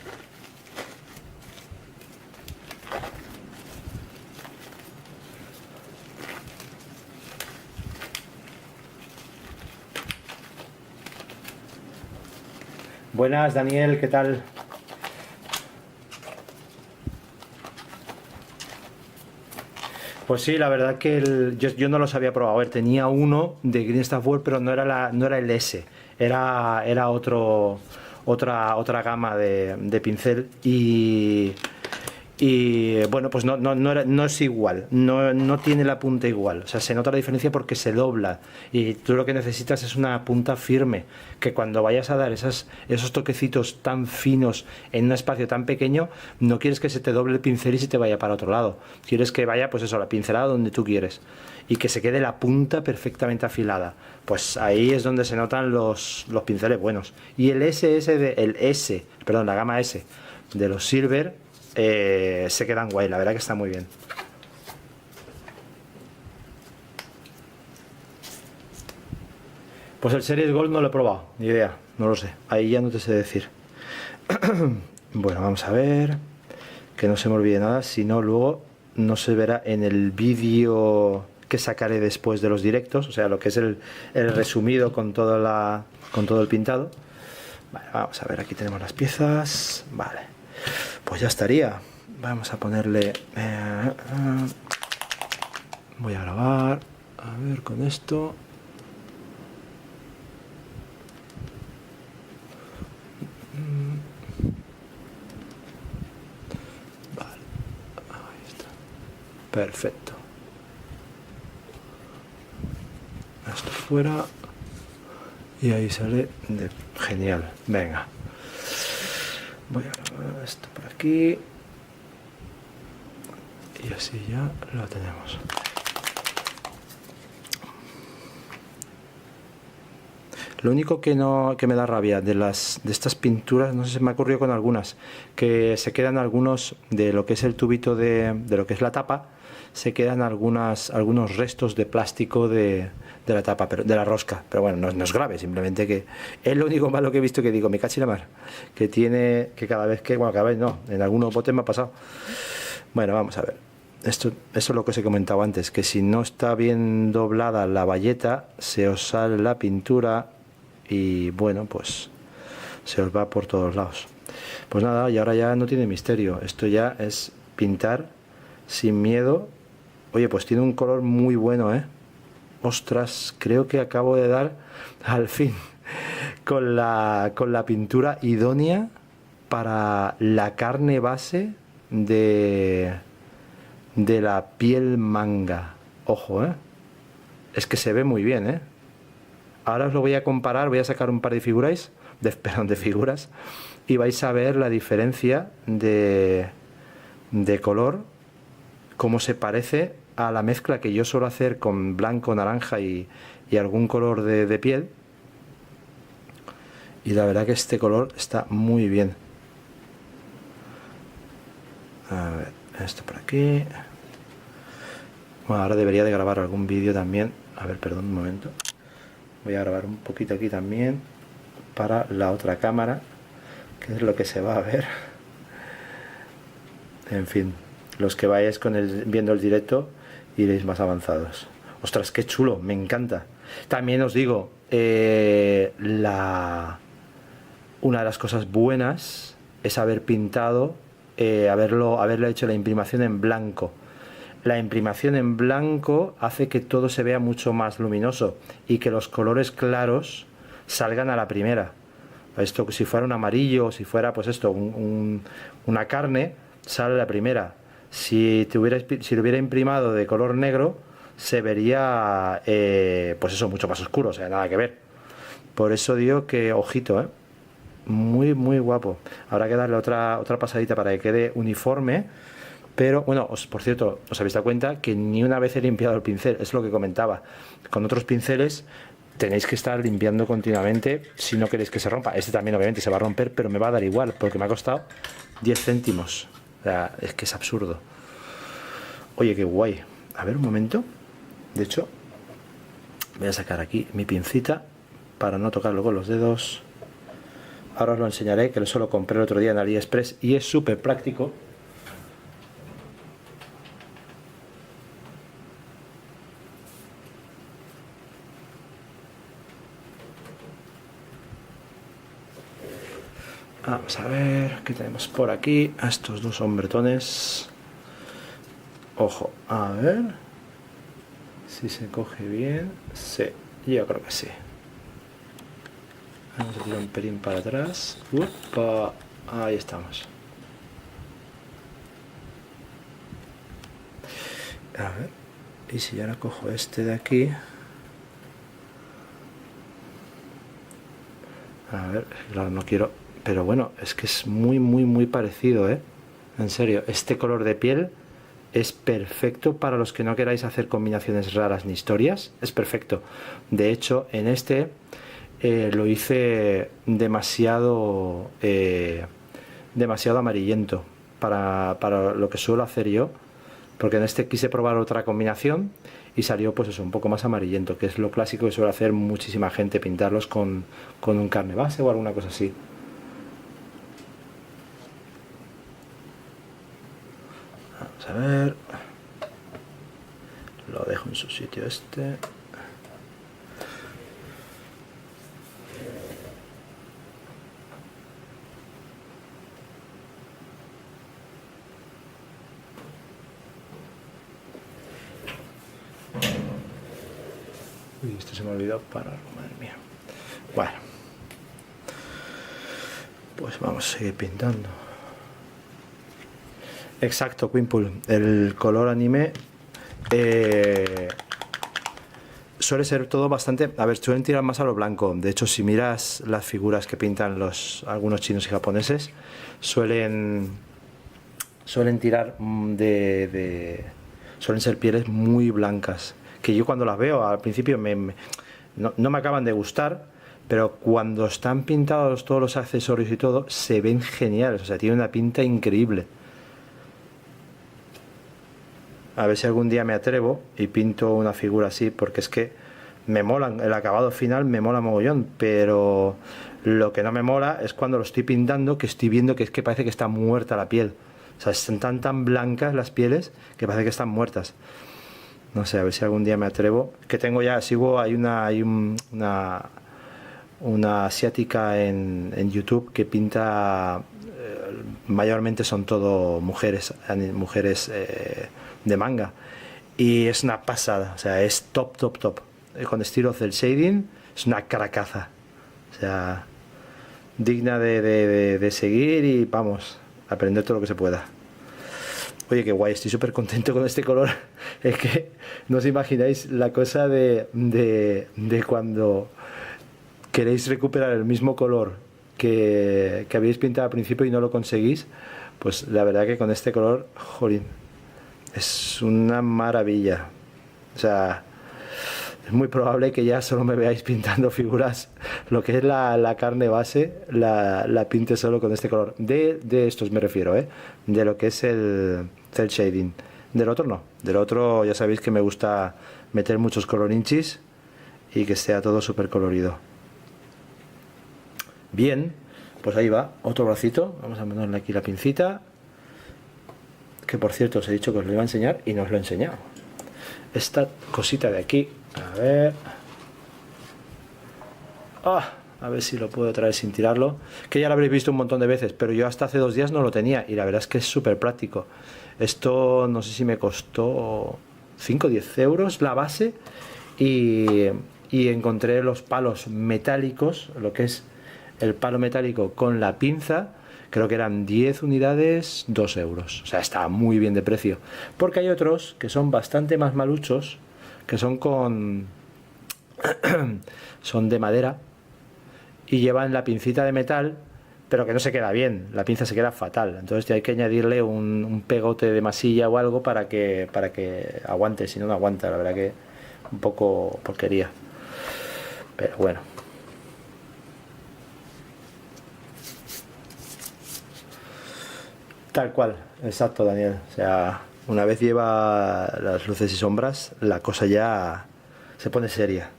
Buenas, Daniel, ¿qué tal? Pues sí, la verdad que yo no los había probado. A ver, tenía uno de Green Stuff World, pero no era el S, era otra gama de pincel y bueno, pues no es igual, no tiene la punta igual. O sea, se nota la diferencia porque se dobla y tú lo que necesitas es una punta firme, que cuando vayas a dar esos toquecitos tan finos en un espacio tan pequeño, no quieres que se te doble el pincel y se te vaya para otro lado. Quieres que vaya, pues eso, la pincelada donde tú quieres y que se quede la punta perfectamente afilada. Pues ahí es donde se notan los pinceles buenos. Y la gama S de los Silver, se quedan guay, la verdad que está muy bien. Pues el Series Gold no lo he probado, ni idea, no lo sé, ahí ya no te sé decir. Bueno, vamos a ver que no se me olvide nada, si no luego no se verá en el vídeo que sacaré después de los directos, o sea, lo que es el resumido con todo el pintado. Vale, vamos a ver, aquí tenemos las piezas. Vale, pues ya estaría. Vamos a ponerle voy a grabar, a ver, con esto. Vale, ahí está, perfecto. Esto fuera y ahí sale genial. Venga, voy a grabar esto por aquí y así ya lo tenemos. Lo único que me da rabia de estas pinturas, no sé, se me ha ocurrido con algunas, que se quedan algunos de lo que es el tubito de lo que es la tapa, se quedan algunos restos de plástico de la tapa, pero de la rosca, pero bueno, no es grave, simplemente que es lo único malo que he visto, que digo, me cachi la mar, que cada vez no, en algunos botes me ha pasado. Bueno, vamos a ver. Eso es lo que os he comentado antes, que si no está bien doblada la bayeta, se os sale la pintura y bueno, pues se os va por todos lados. Pues nada, y ahora ya no tiene misterio, esto ya es pintar sin miedo. Oye, pues tiene un color muy bueno, ¿eh? Ostras, creo que acabo de dar al fin con la pintura idónea para la carne base de la piel manga. Ojo, es que se ve muy bien, Ahora os lo voy a comparar, voy a sacar un par de figuras y vais a ver la diferencia de color, cómo se parece a la mezcla que yo suelo hacer con blanco, naranja y algún color de piel. Y la verdad que este color está muy bien. A ver, esto por aquí. Bueno, ahora debería de grabar algún vídeo también. A ver, perdón un momento. Voy a grabar un poquito aquí también para la otra cámara, que es lo que se va a ver. En fin, los que vayáis viendo el directo, iréis más avanzados. Ostras, qué chulo, me encanta. También os digo, una de las cosas buenas es haber pintado, haberle hecho la imprimación en blanco. La imprimación en blanco hace que todo se vea mucho más luminoso y que los colores claros salgan a la primera. Esto, si fuera un amarillo, si fuera pues esto, una carne, sale a la primera. Si lo hubiera imprimado de color negro, se vería pues eso, mucho más oscuro, o sea, nada que ver. Por eso digo que ojito, muy muy guapo. Habrá que darle otra pasadita para que quede uniforme. Pero bueno, por cierto, os habéis dado cuenta que ni una vez he limpiado el pincel, es lo que comentaba. Con otros pinceles tenéis que estar limpiando continuamente si no queréis que se rompa. Este también obviamente se va a romper, pero me va a dar igual porque me ha costado 10 céntimos. O sea, es que es absurdo. Oye, qué guay. A ver, un momento. De hecho, voy a sacar aquí mi pincita para no tocarlo con los dedos. Ahora os lo enseñaré, que eso lo compré el otro día en AliExpress y es súper práctico. Vamos a ver qué tenemos por aquí. A estos dos hombretones. Ojo, a ver si se coge bien. Sí, yo creo que sí. Vamos a tirar un pelín para atrás. ¡Upa! Ahí estamos. A ver, y si ahora cojo este de aquí. A ver, claro, no quiero. Pero bueno, es que es muy, muy, muy parecido, ¿eh? En serio, este color de piel es perfecto para los que no queráis hacer combinaciones raras ni historias. Es perfecto. De hecho, en este lo hice demasiado amarillento para lo que suelo hacer yo. Porque en este quise probar otra combinación y salió pues eso, un poco más amarillento, que es lo clásico que suele hacer muchísima gente, pintarlos con un carne base o alguna cosa así. Vamos a ver. Lo dejo en su sitio este. Uy, esto se me ha olvidado parar, madre mía. Bueno, pues vamos a seguir pintando. Exacto, Quimpool. El color anime suele ser todo bastante. A ver, suelen tirar más a lo blanco. De hecho, si miras las figuras que pintan algunos chinos y japoneses, suelen tirar suelen ser pieles muy blancas. Que yo cuando las veo al principio no me acaban de gustar, pero cuando están pintados todos los accesorios y todo, se ven geniales. O sea, tiene una pinta increíble. A ver si algún día me atrevo y pinto una figura así, porque es que me molan, el acabado final me mola mogollón, pero lo que no me mola es cuando lo estoy pintando, que estoy viendo que es que parece que está muerta la piel. O sea, están tan blancas las pieles que parece que están muertas. No sé, a ver si algún día me atrevo. Que tengo ya, hay una asiática en YouTube que pinta, mayormente son todo mujeres de manga, y es una pasada, o sea, es top. Con estilo cel shading, es una caracaza, o sea, digna de seguir y vamos, aprender todo lo que se pueda. Oye, qué guay, estoy súper contento con este color. Es que no os imagináis la cosa de cuando queréis recuperar el mismo color que habéis pintado al principio y no lo conseguís. Pues la verdad que con este color, jolín, es una maravilla. O sea, es muy probable que ya solo me veáis pintando figuras. Lo que es la carne base, la pinte solo con este color. De estos me refiero, de lo que es el cel shading. Del otro no. Del otro ya sabéis que me gusta meter muchos colorinchis y que sea todo súper colorido. Bien, pues ahí va, otro bracito. Vamos a ponerle aquí la pincita. Que por cierto os he dicho que os lo iba a enseñar y no os lo he enseñado. esta cosita de aquí. A ver. A ver si lo puedo traer sin tirarlo. Que ya lo habréis visto un montón de veces, pero yo hasta hace 2 días no lo tenía. Y la verdad es que es súper práctico. Esto no sé si me costó 5 o 10 euros la base. Y encontré los palos metálicos, lo que es el palo metálico con la pinza. Creo que eran 10 unidades, 2 euros. O sea, está muy bien de precio. Porque hay otros que son bastante más maluchos, que son son de madera y llevan la pincita de metal, pero que no se queda bien. La pinza se queda fatal. Entonces hay que añadirle un pegote de masilla o algo para que aguante. Si no, no aguanta. La verdad que un poco porquería. Pero bueno. Tal cual, exacto, Daniel. O sea, una vez lleva las luces y sombras, la cosa ya se pone seria.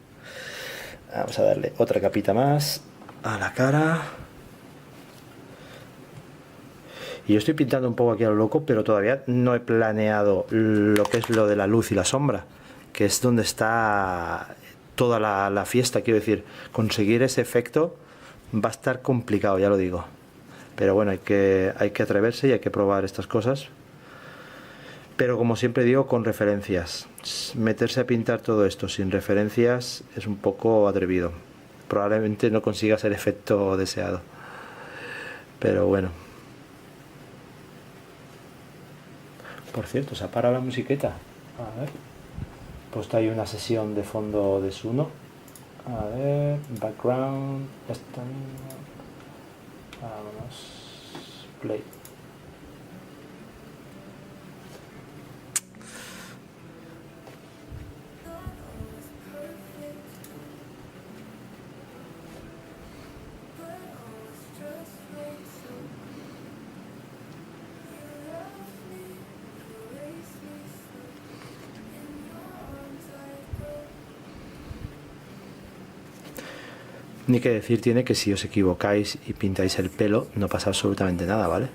Vamos a darle otra capita más a la cara. Y yo estoy pintando un poco aquí a lo loco, pero todavía no he planeado lo que es lo de la luz y la sombra, que es donde está toda la fiesta. Quiero decir, conseguir ese efecto va a estar complicado, ya lo digo. Pero bueno, hay que atreverse y hay que probar estas cosas. Pero como siempre digo, con referencias. Meterse a pintar todo esto sin referencias es un poco atrevido. Probablemente no consigas el efecto deseado. Pero bueno. Por cierto, se ha parado la musiqueta. A ver. Pues hay una sesión de fondo de Suno. A ver, background. Vámonos. Play. Ni que decir tiene que si os equivocáis y pintáis el pelo, no pasa absolutamente nada, ¿vale?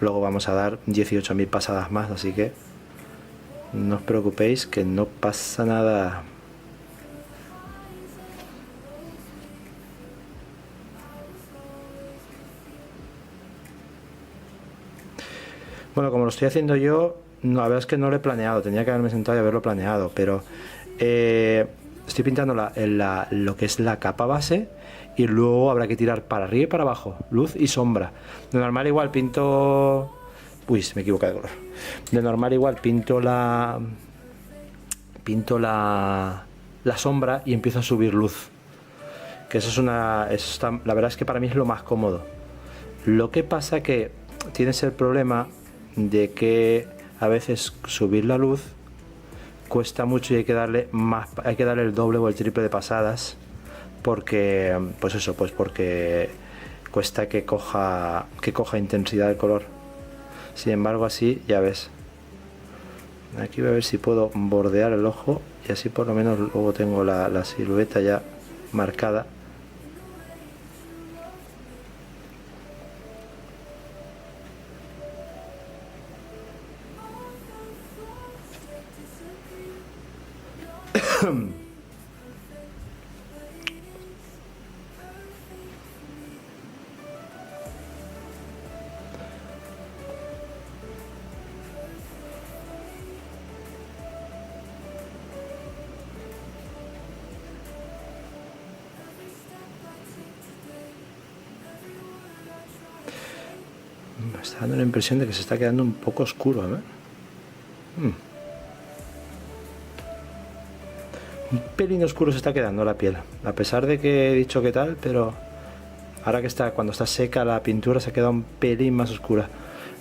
Luego vamos a dar 18.000 pasadas más, así que no os preocupéis que no pasa nada. Bueno, como lo estoy haciendo yo, no, la verdad es que no lo he planeado, tenía que haberme sentado y haberlo planeado, pero estoy pintando lo que es la capa base y luego habrá que tirar para arriba y para abajo, luz y sombra. De normal igual pinto... Uy, me he equivocado de color. De normal igual pinto la sombra y empiezo a subir luz. Que eso está, la verdad es que para mí es lo más cómodo. Lo que pasa que tienes el problema de que a veces subir la luz cuesta mucho y hay que darle el doble o el triple de pasadas porque porque cuesta que coja intensidad del color. Sin embargo, así ya ves, aquí voy a ver si puedo bordear el ojo y así por lo menos luego tengo la silueta ya marcada. Me está dando la impresión de que se está quedando un poco oscuro, ¿eh? Un pelín oscuro se está quedando la piel, a pesar de que he dicho que tal, pero ahora que cuando está seca la pintura se ha quedado un pelín más oscura.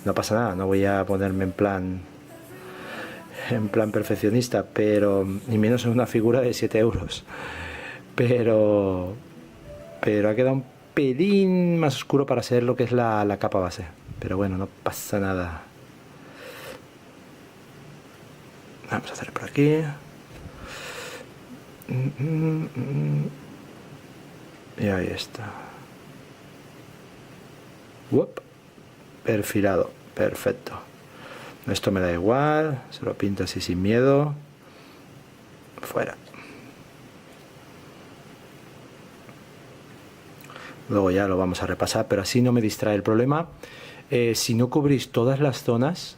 No pasa nada, no voy a ponerme en plan perfeccionista, pero ni menos en una figura de 7 euros. Pero ha quedado un pelín más oscuro para ser lo que es la capa base. Pero bueno, no pasa nada. Vamos a hacer por aquí. Y ahí está. Perfilado, perfecto. Esto me da igual, se lo pinto así sin miedo. fuera. Luego ya lo vamos a repasar, pero así no me distrae el problema. Si no cubrís todas las zonas,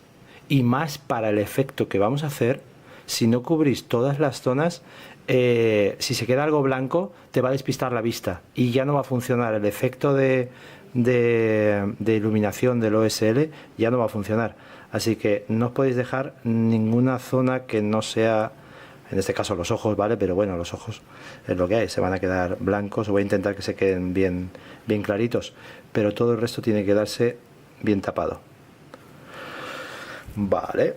y más para el efecto que vamos a hacer, si no cubrís todas las zonas, si se queda algo blanco, te va a despistar la vista y ya no va a funcionar el efecto de iluminación del OSL, ya no va a funcionar. Así que no os podéis dejar ninguna zona que no sea, en este caso los ojos, ¿vale? Pero bueno, los ojos es lo que hay, se van a quedar blancos. Voy a intentar que se queden bien claritos, pero todo el resto tiene que quedarse bien tapado. Vale,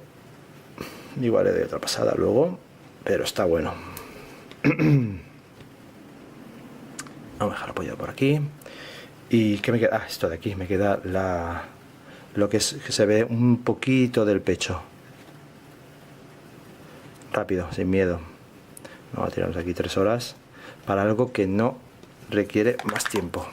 igual le doy otra pasada luego, pero está bueno. Vamos a dejar apoyado por aquí. ¿Y qué me queda? Esto de aquí me queda lo que es, que se ve un poquito del pecho. Rápido, sin miedo. Vamos a tirarnos aquí 3 horas para algo que no requiere más tiempo.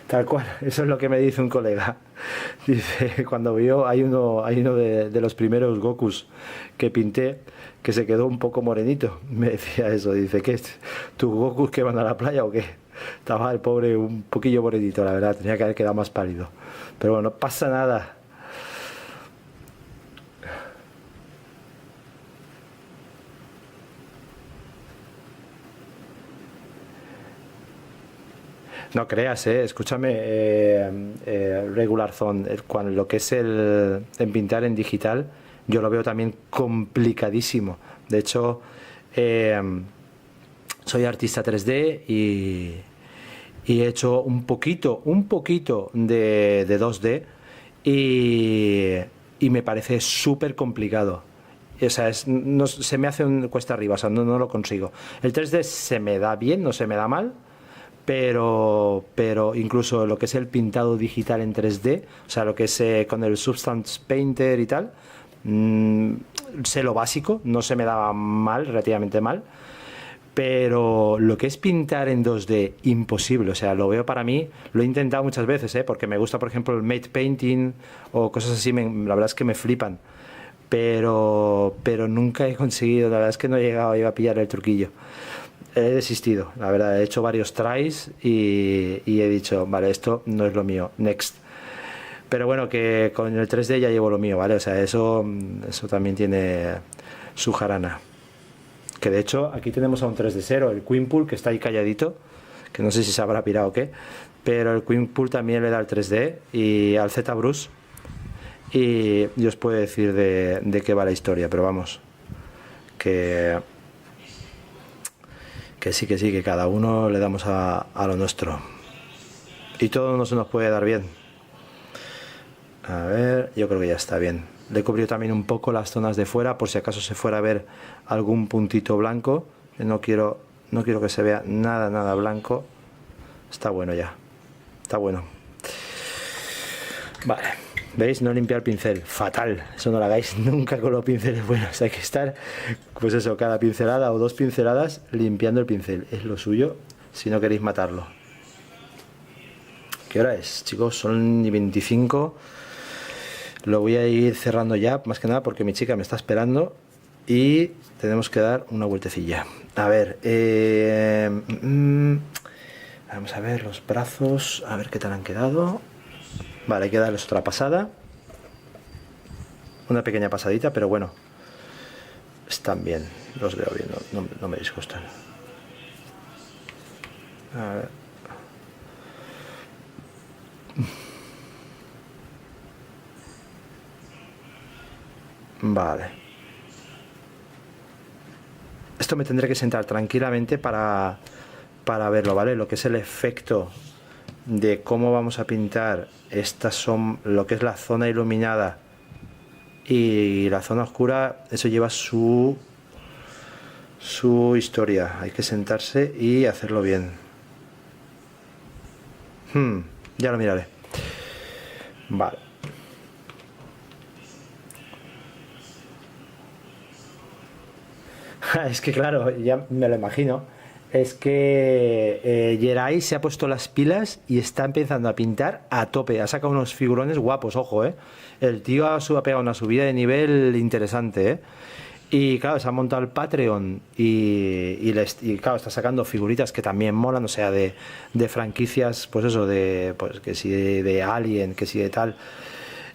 Tal cual, eso es lo que me dice un colega. Dice, cuando vio, hay uno de los primeros Gokus que pinté, que se quedó un poco morenito. Me decía eso, dice, ¿qué es? ¿Tus Gokus que van a la playa o qué? Estaba el pobre un poquillo morenito, la verdad, tenía que haber quedado más pálido. Pero bueno, no pasa nada. No creas, escúchame, Regular Zone, cuando lo que es en pintar en digital, yo lo veo también complicadísimo. De hecho, soy artista 3D y he hecho un poquito de 2D y me parece súper complicado. O sea, no, se me hace un cuesta arriba, o sea, no lo consigo. El 3D se me da bien, no se me da mal, pero incluso lo que es el pintado digital en 3D, o sea, lo que es con el Substance Painter y tal, sé lo básico, no se me da mal, relativamente mal, pero lo que es pintar en 2D, imposible. O sea, lo veo para mí, lo he intentado muchas veces, porque me gusta, por ejemplo, el matte painting o cosas así, la verdad es que me flipan, pero nunca he conseguido, la verdad es que no he llegado a pillar el truquillo. He desistido, la verdad, he hecho varios tries y he dicho, vale, esto no es lo mío, next. Pero bueno, que con el 3D ya llevo lo mío, ¿vale? O sea, eso también tiene su jarana. Que de hecho, aquí tenemos a un 3D0, el Queenpool, que está ahí calladito, que no sé si se habrá pirado o qué, pero el Queenpool también le da al 3D y al ZBrush, y yo os puedo decir de qué va la historia, pero vamos, que sí, que cada uno le damos a lo nuestro. Y todo no se nos puede dar bien. A ver, yo creo que ya está bien. Le he cubrido también un poco las zonas de fuera, por si acaso se fuera a ver algún puntito blanco. No quiero que se vea nada blanco. Está bueno ya. Está bueno. Vale. ¿Veis? No limpiar el pincel. Fatal. Eso no lo hagáis nunca con los pinceles buenos. Hay que estar, pues eso, cada pincelada o 2 pinceladas limpiando el pincel. Es lo suyo si no queréis matarlo. ¿Qué hora es, chicos? Son 25. Lo voy a ir cerrando ya, más que nada porque mi chica me está esperando y tenemos que dar una vueltecilla. A ver, vamos a ver los brazos, a ver qué tal han quedado. Vale, hay que darles otra pasada. Una pequeña pasadita, pero bueno, están bien, los veo bien, no me disgustan. A ver. Vale. Esto me tendré que sentar tranquilamente para verlo, ¿vale? Lo que es el efecto de cómo vamos a pintar estas son lo que es la zona iluminada y la zona oscura, eso lleva su historia. Hay que sentarse y hacerlo bien. Ya lo miraré. Vale. Es que claro, ya me lo imagino. es que Jerai se ha puesto las pilas y está empezando a pintar a tope. Ha sacado unos figurones guapos, ojo, ¿eh? El tío ha pegado una subida de nivel interesante, ¿eh? Y claro, se ha montado el Patreon y claro, está sacando figuritas que también molan, o sea, de franquicias, pues eso, pues que si de Alien, que si de tal.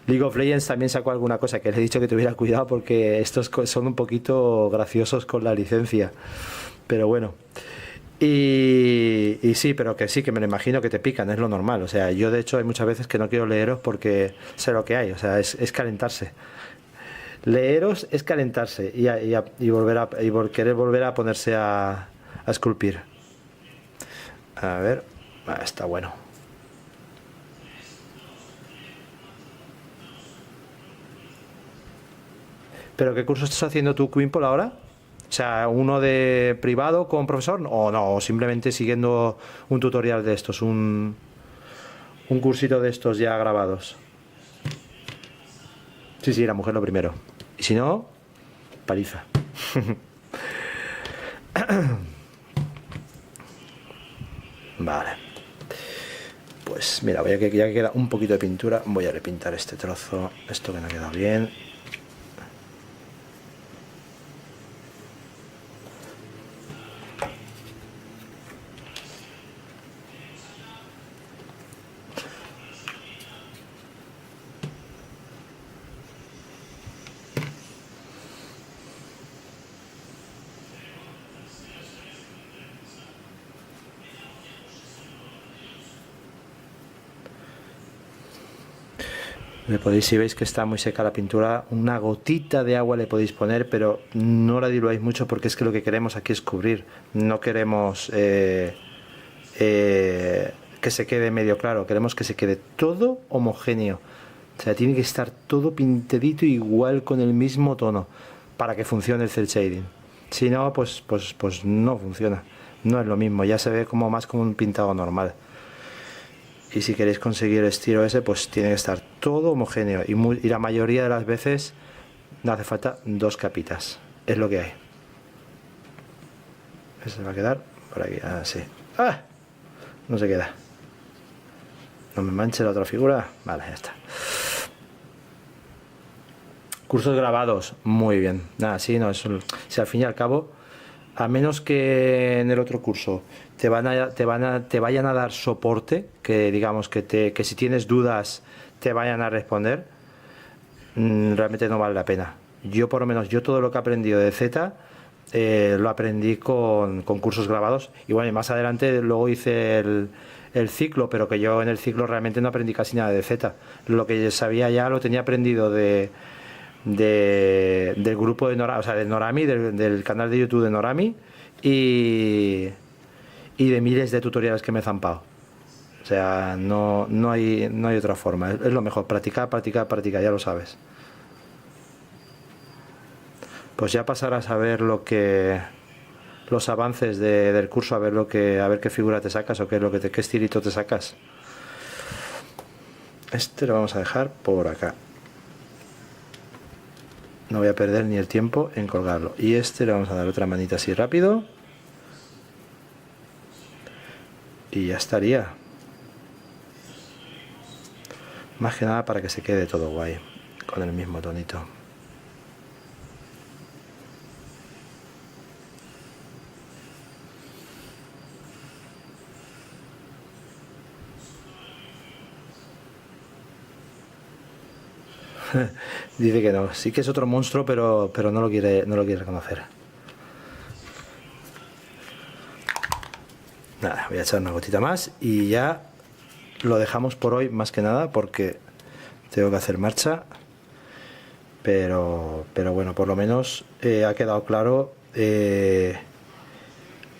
League of Legends también sacó alguna cosa que le he dicho que tuviera cuidado porque estos son un poquito graciosos con la licencia. Pero bueno. Y sí, pero que sí, que me lo imagino que te pican, es lo normal. O sea, yo de hecho hay muchas veces que no quiero leeros porque sé lo que hay, o sea, es calentarse. Leeros es calentarse querer volver a ponerse a esculpir. A ver, está bueno. ¿Pero qué curso estás haciendo tú, Quimple, ahora? O sea, ¿uno de privado con profesor? O no, o simplemente siguiendo un tutorial de estos, un cursito de estos ya grabados. Sí, sí, la mujer lo primero. Y si no, paliza. Vale. Pues mira, ya que queda un poquito de pintura, voy a repintar este trozo, esto que no ha quedado bien. Le podéis, si veis que está muy seca la pintura, una gotita de agua le podéis poner, pero no la diluáis mucho porque es que lo que queremos aquí es cubrir. No queremos que se quede medio claro, queremos que se quede todo homogéneo. O sea, tiene que estar todo pintadito igual con el mismo tono para que funcione el cel shading. Si no, pues no funciona. No es lo mismo, ya se ve como más como un pintado normal. Y si queréis conseguir el estilo ese, pues tiene que estar todo homogéneo. Y la mayoría de las veces no hace falta dos capitas. Es lo que hay. Ese va a quedar por aquí. Así. ¡Ah! No se queda. No me manche la otra figura. Vale, ya está. Cursos grabados. Muy bien. Nada, sí, no, eso, si al fin y al cabo, a menos que en el otro curso te vayan a dar soporte, que digamos que si tienes dudas te vayan a responder, realmente no vale la pena. Yo por lo menos, yo todo lo que he aprendido de Z lo aprendí con cursos grabados. Y bueno, y más adelante luego hice el ciclo, pero que yo en el ciclo realmente no aprendí casi nada de Z. Lo que sabía ya lo tenía aprendido del grupo de Norami, o sea, de Norami, del canal de YouTube de Norami y de miles de tutoriales que me he zampado. O sea, no hay otra forma. Es lo mejor, practicar, practicar, practicar, ya lo sabes. Pues ya pasarás a ver los avances del curso, a ver qué figura te sacas o qué estilito te sacas. Este lo vamos a dejar por acá. No voy a perder ni el tiempo en colgarlo. Y este le vamos a dar otra manita así rápido. Y ya estaría. Más que nada para que se quede todo guay. Con el mismo tonito. Dice que no. Sí que es otro monstruo, pero no lo quiere reconocer. Nada, voy a echar una gotita más y ya lo dejamos por hoy, más que nada porque tengo que hacer marcha. Pero bueno, por lo menos ha quedado claro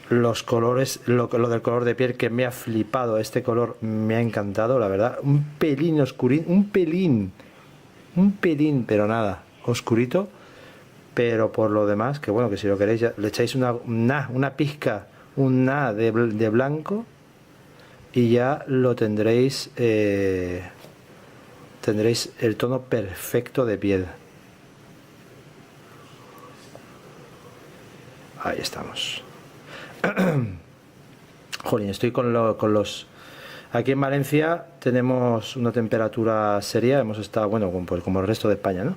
los colores, lo del color de piel, que me ha flipado. Este color me ha encantado, la verdad. Un pelín oscurín, un pelín, pero nada, oscurito. Pero por lo demás, que bueno, que si lo queréis ya, le echáis una pizca, un na de blanco y ya lo tendréis el tono perfecto de piel. Ahí estamos. Jolín, estoy con los... Aquí en Valencia tenemos una temperatura seria, hemos estado, bueno, pues como el resto de España, ¿no?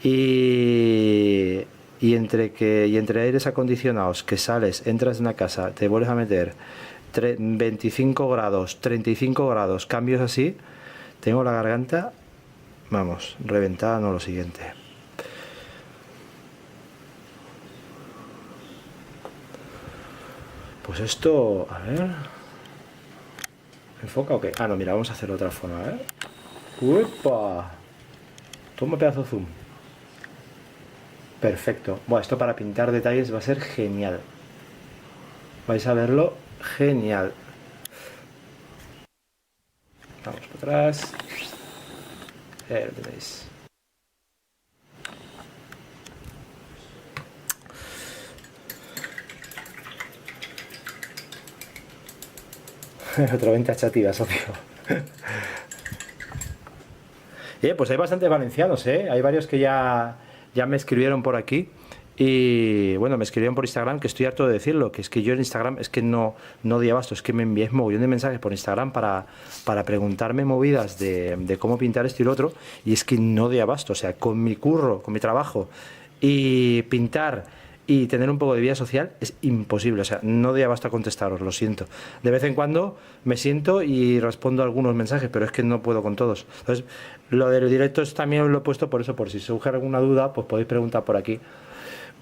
Y, y entre aires acondicionados, que sales, entras en una casa, te vuelves a meter 25 grados, 35 grados, cambios así, tengo la garganta, vamos, reventada, no lo siguiente. Pues esto, a ver, ¿enfoca o qué? Ah, no, mira, vamos a hacerlo de otra forma, ¿eh? ¡Uepa! Toma pedazo zoom. Perfecto. Bueno, esto para pintar detalles va a ser genial. Vais a verlo genial. Vamos para atrás. Ahí lo tenéis. Otra venta chativa, socio. Pues hay bastantes valencianos, ¿eh? Hay varios que ya me escribieron por aquí. Y bueno, me escribieron por Instagram, que estoy harto de decirlo, que es que yo en Instagram es que no doy abasto, es que me enviáis mogollón de mensajes por Instagram para preguntarme movidas de cómo pintar esto y lo otro, y es que no doy abasto, o sea, con mi curro, con mi trabajo, y pintar y tener un poco de vida social es imposible, o sea, no doy abasto a contestaros, lo siento. De vez en cuando me siento y respondo algunos mensajes, pero es que no puedo con todos. Entonces, lo del directo también lo he puesto por eso, por si surge alguna duda, pues podéis preguntar por aquí.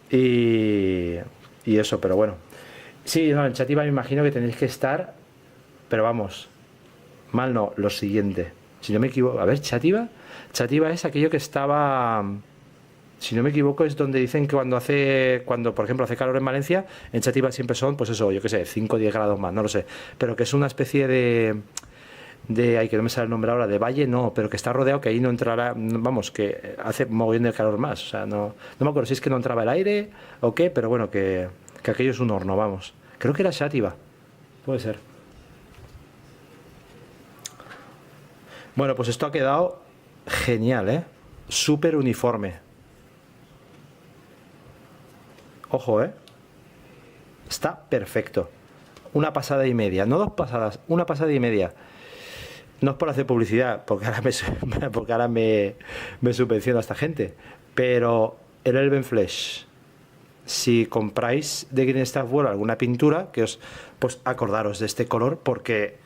Y eso, pero bueno. Sí, no, en Chativa me imagino que tenéis que estar, pero vamos, mal no, lo siguiente. Si no me equivoco, a ver, Chativa es aquello que estaba, si no me equivoco, es donde dicen que cuando por ejemplo hace calor en Valencia, en Chativa siempre son, pues eso, yo qué sé, 5 o 10 grados más, no lo sé, pero que es una especie ay, que no me sale el nombre ahora, de valle, no, pero que está rodeado, que ahí no entrará, vamos, que hace mogollón de calor más, o sea, no me acuerdo si es que no entraba el aire o qué, pero bueno, que aquello es un horno, vamos. Creo que era Xàtiva, puede ser. Bueno, pues esto ha quedado genial, ¿eh? Súper uniforme. Ojo, ¿eh? Está perfecto. Una pasada y media, no dos pasadas, una pasada y media. No es por hacer publicidad, porque ahora me subvenciona esta gente, pero el Elven Flesh, si compráis de Green Staff World alguna pintura, pues acordaros de este color, porque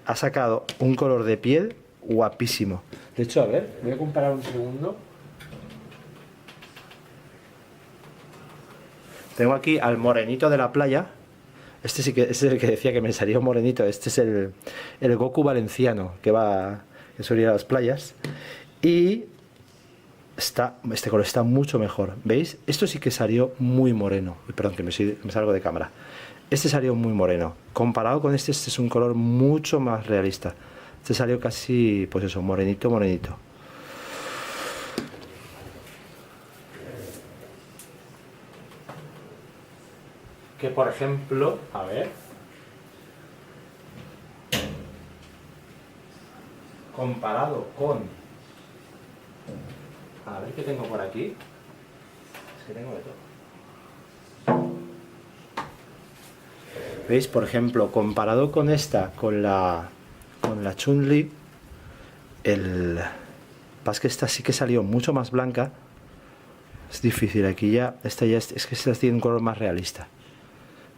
ha sacado un color de piel guapísimo. De hecho, a ver, voy a comparar un segundo. Tengo aquí al morenito de la playa. Este sí que este es el que decía que me salía un morenito. Este es el Goku valenciano que suele ir a las playas. Y este color está mucho mejor. ¿Veis? Esto sí que salió muy moreno. Perdón, que me salgo de cámara. Este salió muy moreno. Comparado con este es un color mucho más realista. Este salió casi, pues eso, morenito, morenito. Que por ejemplo, a ver, comparado con, a ver qué tengo por aquí, es que tengo de todo. ¿Veis? Por ejemplo, comparado con esta, con la Chun-Li, pasa que esta sí que salió mucho más blanca. Es difícil, aquí ya, esta ya es que esta tiene un color más realista.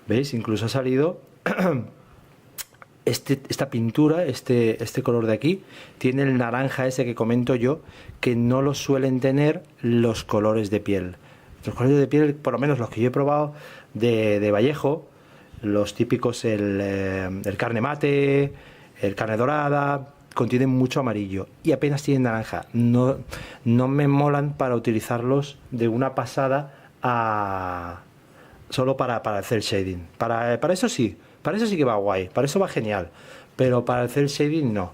¿Veis? Incluso ha salido esta pintura, este color de aquí, tiene el naranja ese que comento yo, que no lo suelen tener los colores de piel. Los colores de piel, por lo menos los que yo he probado de Vallejo, los típicos, el carne mate, el carne dorada, contienen mucho amarillo y apenas tienen naranja. No me molan para utilizarlos de una pasada solo para hacer shading. Para eso sí que va guay, para eso va genial, pero para hacer shading no.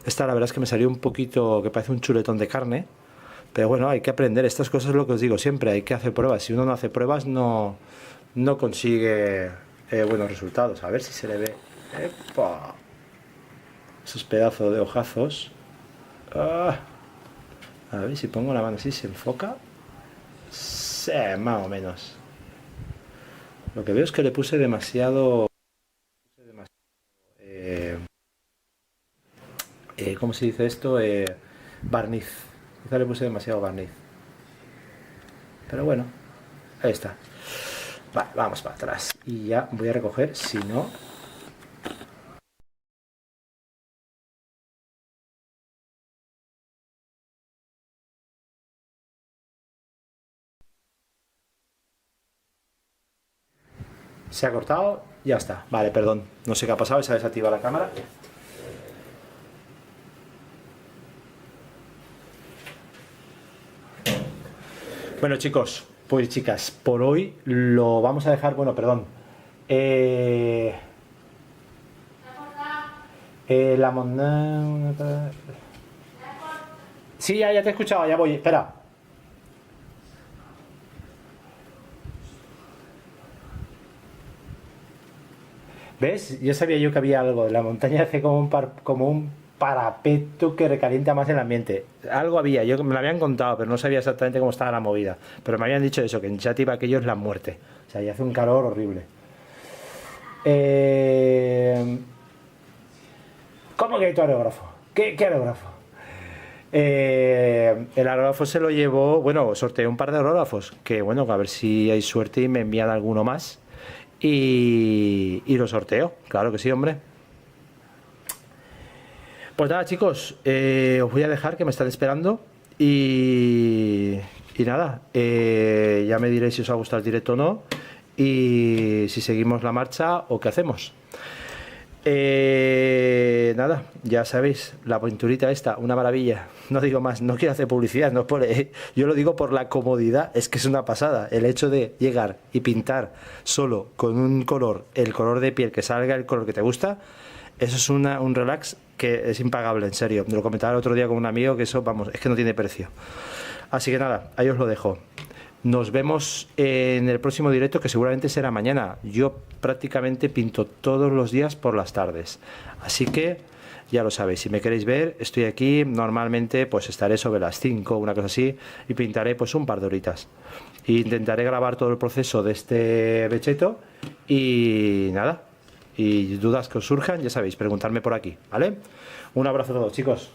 Esta la verdad es que me salió un poquito, que parece un chuletón de carne, pero bueno, hay que aprender, estas cosas es lo que os digo siempre, hay que hacer pruebas. Si uno no hace pruebas no consigue buenos resultados. A ver si se le ve. ¡Epa! Esos pedazos de hojazos. A ver si pongo la mano así, se enfoca. Sí, más o menos. Lo que veo es que le puse demasiado ¿cómo se dice esto? Barniz. Quizá le puse demasiado barniz. Pero bueno, ahí está. Vale, vamos para atrás. Y ya voy a recoger, si no... Se ha cortado, ya está. Vale, perdón. No sé qué ha pasado, se ha desactivado la cámara. Bueno, chicos, pues chicas, por hoy lo vamos a dejar. Bueno, perdón. La moneda. Sí, ya te he escuchado, ya voy. Espera. ¿Ves? Yo sabía yo que había algo. La montaña hace como un parapeto que recalienta más el ambiente. Algo había, yo me lo habían contado, pero no sabía exactamente cómo estaba la movida. Pero me habían dicho eso, que en Chátiva aquello es la muerte. O sea, y hace un calor horrible. ¿Cómo que hay tu aerógrafo? ¿Qué aerógrafo? El aerógrafo se lo llevó, bueno, sorteé un par de aerógrafos, que bueno, a ver si hay suerte y me envían alguno más. Y lo sorteo, claro que sí, hombre. Pues nada, chicos, os voy a dejar que me están esperando y nada, ya me diréis si os ha gustado el directo o no y si seguimos la marcha o qué hacemos. Nada, ya sabéis, la pinturita esta, una maravilla. No digo más, no quiero hacer publicidad, no por, yo lo digo por la comodidad, es que es una pasada. El hecho de llegar y pintar solo con un color, el color de piel, que salga el color que te gusta, eso es un relax que es impagable, en serio. Me lo comentaba el otro día con un amigo que eso, vamos, es que no tiene precio. Así que nada, ahí os lo dejo. Nos vemos en el próximo directo, que seguramente será mañana. Yo prácticamente pinto todos los días por las tardes. Así que ya lo sabéis, si me queréis ver, estoy aquí. Normalmente pues estaré sobre las 5, una cosa así, y pintaré pues un par de horitas. E intentaré grabar todo el proceso de este becheto y nada. Y dudas que os surjan, ya sabéis, preguntarme por aquí, ¿vale? Un abrazo a todos, chicos.